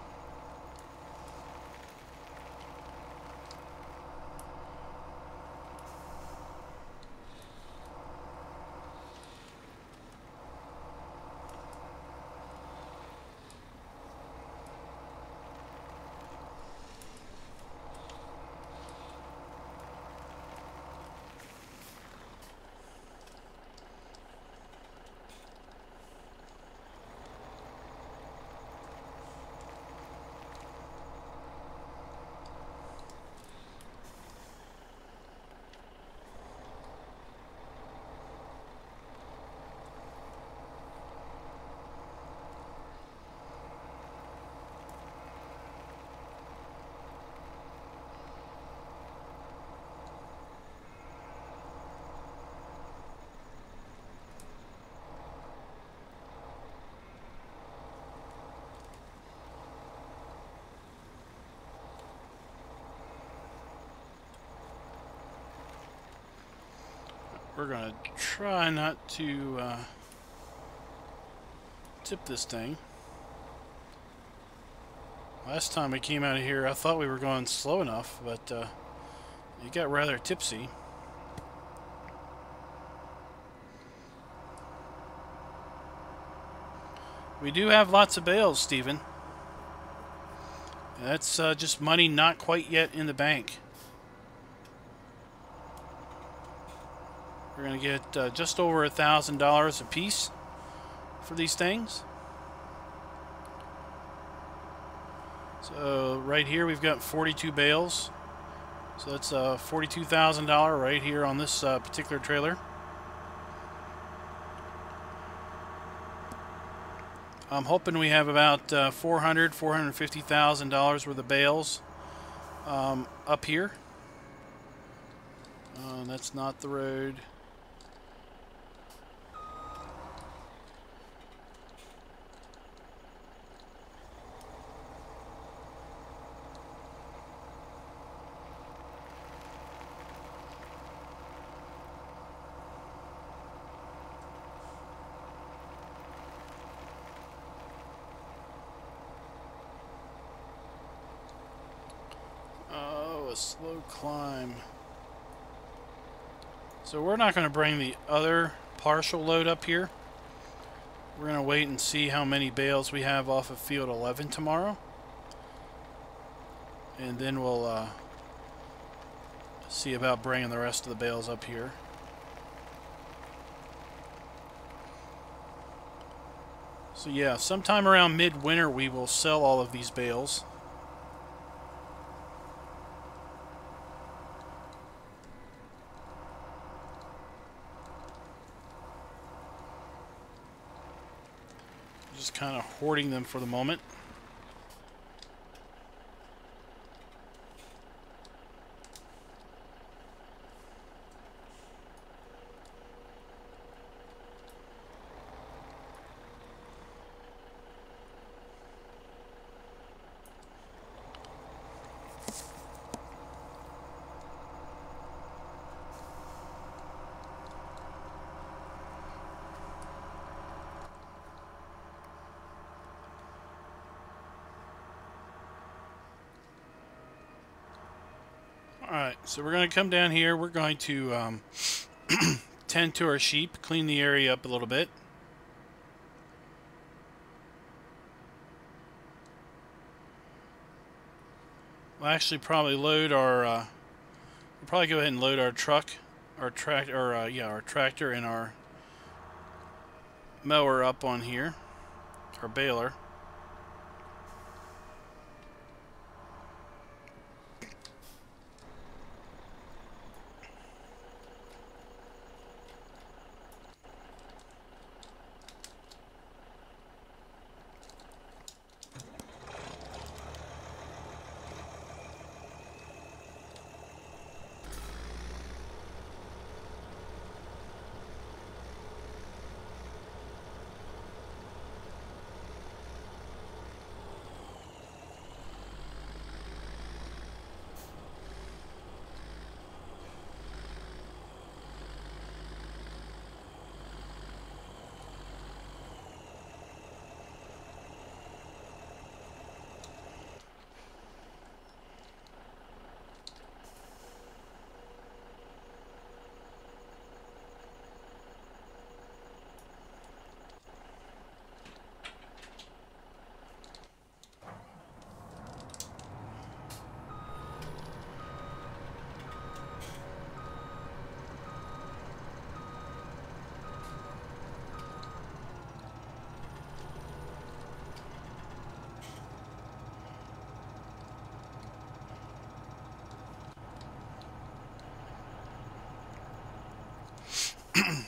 We're going to try not to tip this thing. Last time we came out of here, I thought we were going slow enough, but it got rather tipsy. We do have lots of bales, Stephen. That's just money not quite yet in the bank. We're going to get just over $1,000 a piece for these things. So right here we've got 42 bales. So that's $42,000 right here on this particular trailer. I'm hoping we have about $450,000 worth of bales up here. That's not the road. Slow climb. So we're not going to bring the other partial load up here. We're going to wait and see how many bales we have off of field 11 tomorrow, and then we'll see about bringing the rest of the bales up here. So yeah, sometime around midwinter we will sell all of these bales. Just kind of hoarding them for the moment. Alright, so we're going to come down here. We're going to tend to our sheep, clean the area up a little bit. We'll actually probably load our, we'll probably go ahead and load our truck, our tractor, our tractor and our mower up on here, our baler.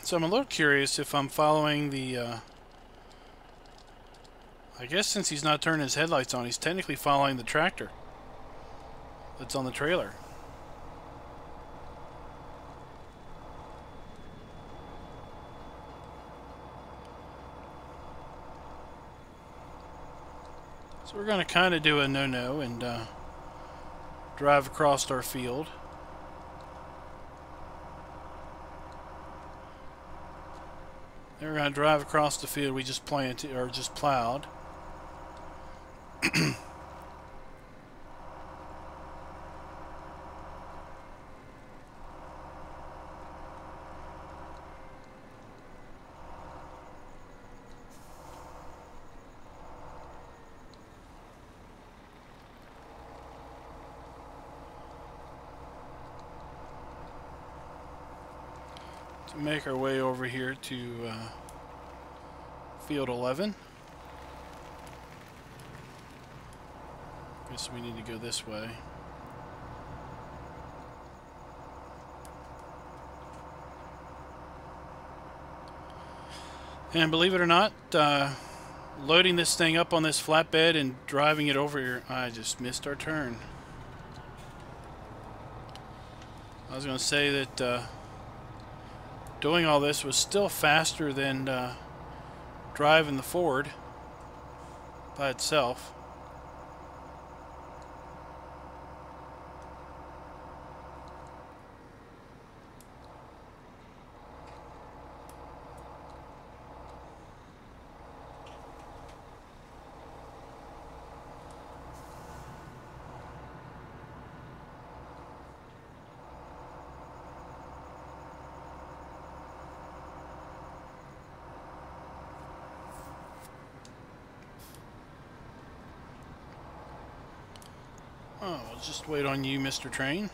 So I'm a little curious if I'm following the, I guess since he's not turning his headlights on, he's technically following the tractor that's on the trailer. So we're going to kind of do a no-no and drive across our field. Then we're going to drive across the field we just planted, or just plowed. To make our way over here to field 11. Guess we need to go this way. And believe it or not, loading this thing up on this flatbed and driving it over here, I just missed our turn. I was going to say that doing all this was still faster than driving the Ford by itself. Oh, I'll just wait on you, Mr. Train.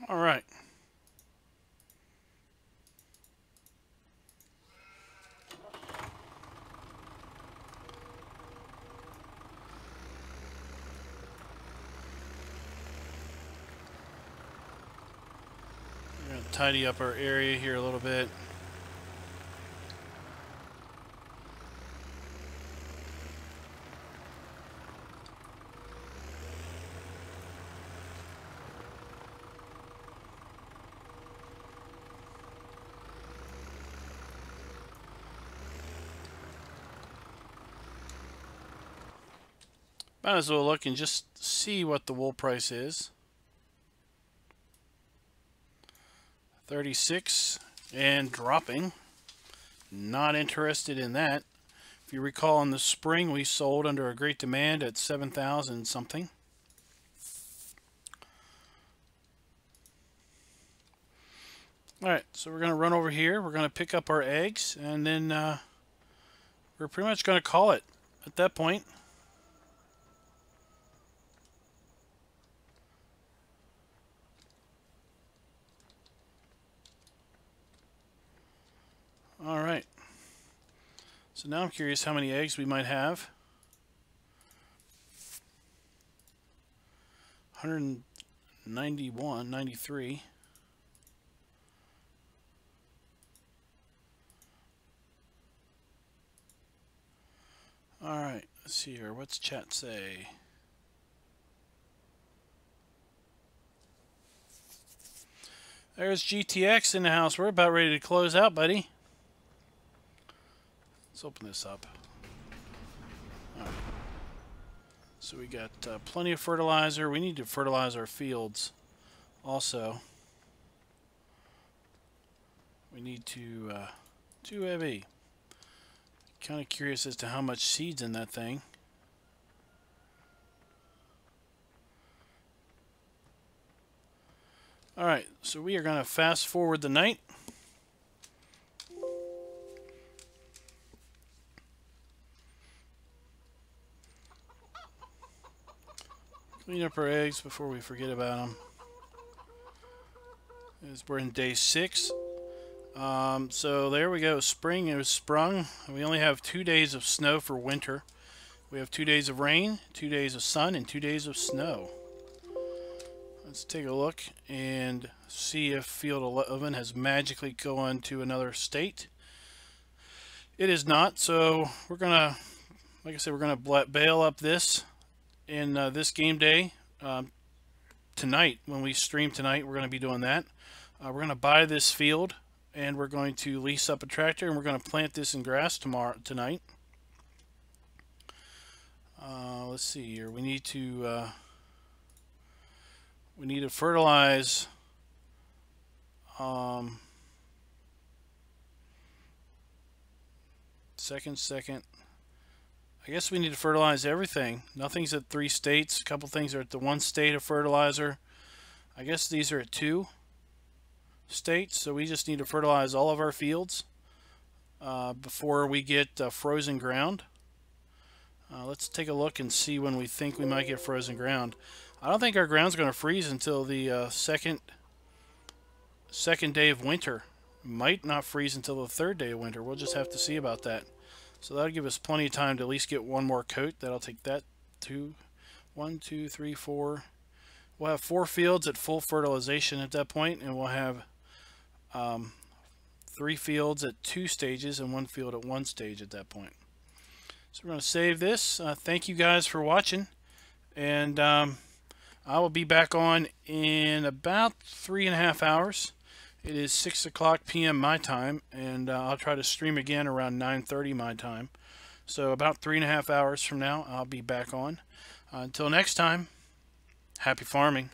All right. We're going to tidy up our area here a little bit. Might as well look and just see what the wool price is. 36 and dropping. Not interested in that. If you recall, in the spring we sold under a great demand at 7,000 something. Alright, so we're going to run over here. We're going to pick up our eggs, and then we're pretty much going to call it at that point. Alright, so now I'm curious how many eggs we might have. 191, 93. Alright, let's see here. What's chat say? There's GTX in the house. We're about ready to close out, buddy. Let's open this up. All right. So we got plenty of fertilizer. We need to fertilize our fields also. We need to too heavy. Kind of curious as to how much seeds in that thing. All right, so we are going to fast forward the night. Clean up our eggs before we forget about them. We're in day 6. So there we go. Spring is sprung. We only have 2 days of snow for winter. We have 2 days of rain, 2 days of sun, and 2 days of snow. Let's take a look and see if field 11 has magically gone to another state. It is not, so we're gonna, like I said, we're gonna bail up this in this game day tonight. When we stream tonight, we're gonna be doing that. We're gonna buy this field, and we're going to lease up a tractor, and we're going to plant this in grass tonight. Let's see here. We need to fertilize second. I guess we need to fertilize everything. Nothing's at 3 states. A couple things are at the 1 state of fertilizer. I guess these are at 2 states, so we just need to fertilize all of our fields before we get frozen ground. Let's take a look and see when we think we might get frozen ground. I don't think our ground's going to freeze until the second day of winter. Might not freeze until the 3rd day of winter. We'll just have to see about that. So that'll give us plenty of time to at least get 1 more coat. That'll take that 1, 2, 3, 4. We'll have 4 fields at full fertilization at that point, and we'll have 3 fields at 2 stages and 1 field at 1 stage at that point. So we're going to save this. Thank you guys for watching, and I will be back on in about 3.5 hours. It is 6 o'clock p.m. my time, and I'll try to stream again around 9:30 my time. So about 3.5 hours from now, I'll be back on. Until next time, happy farming.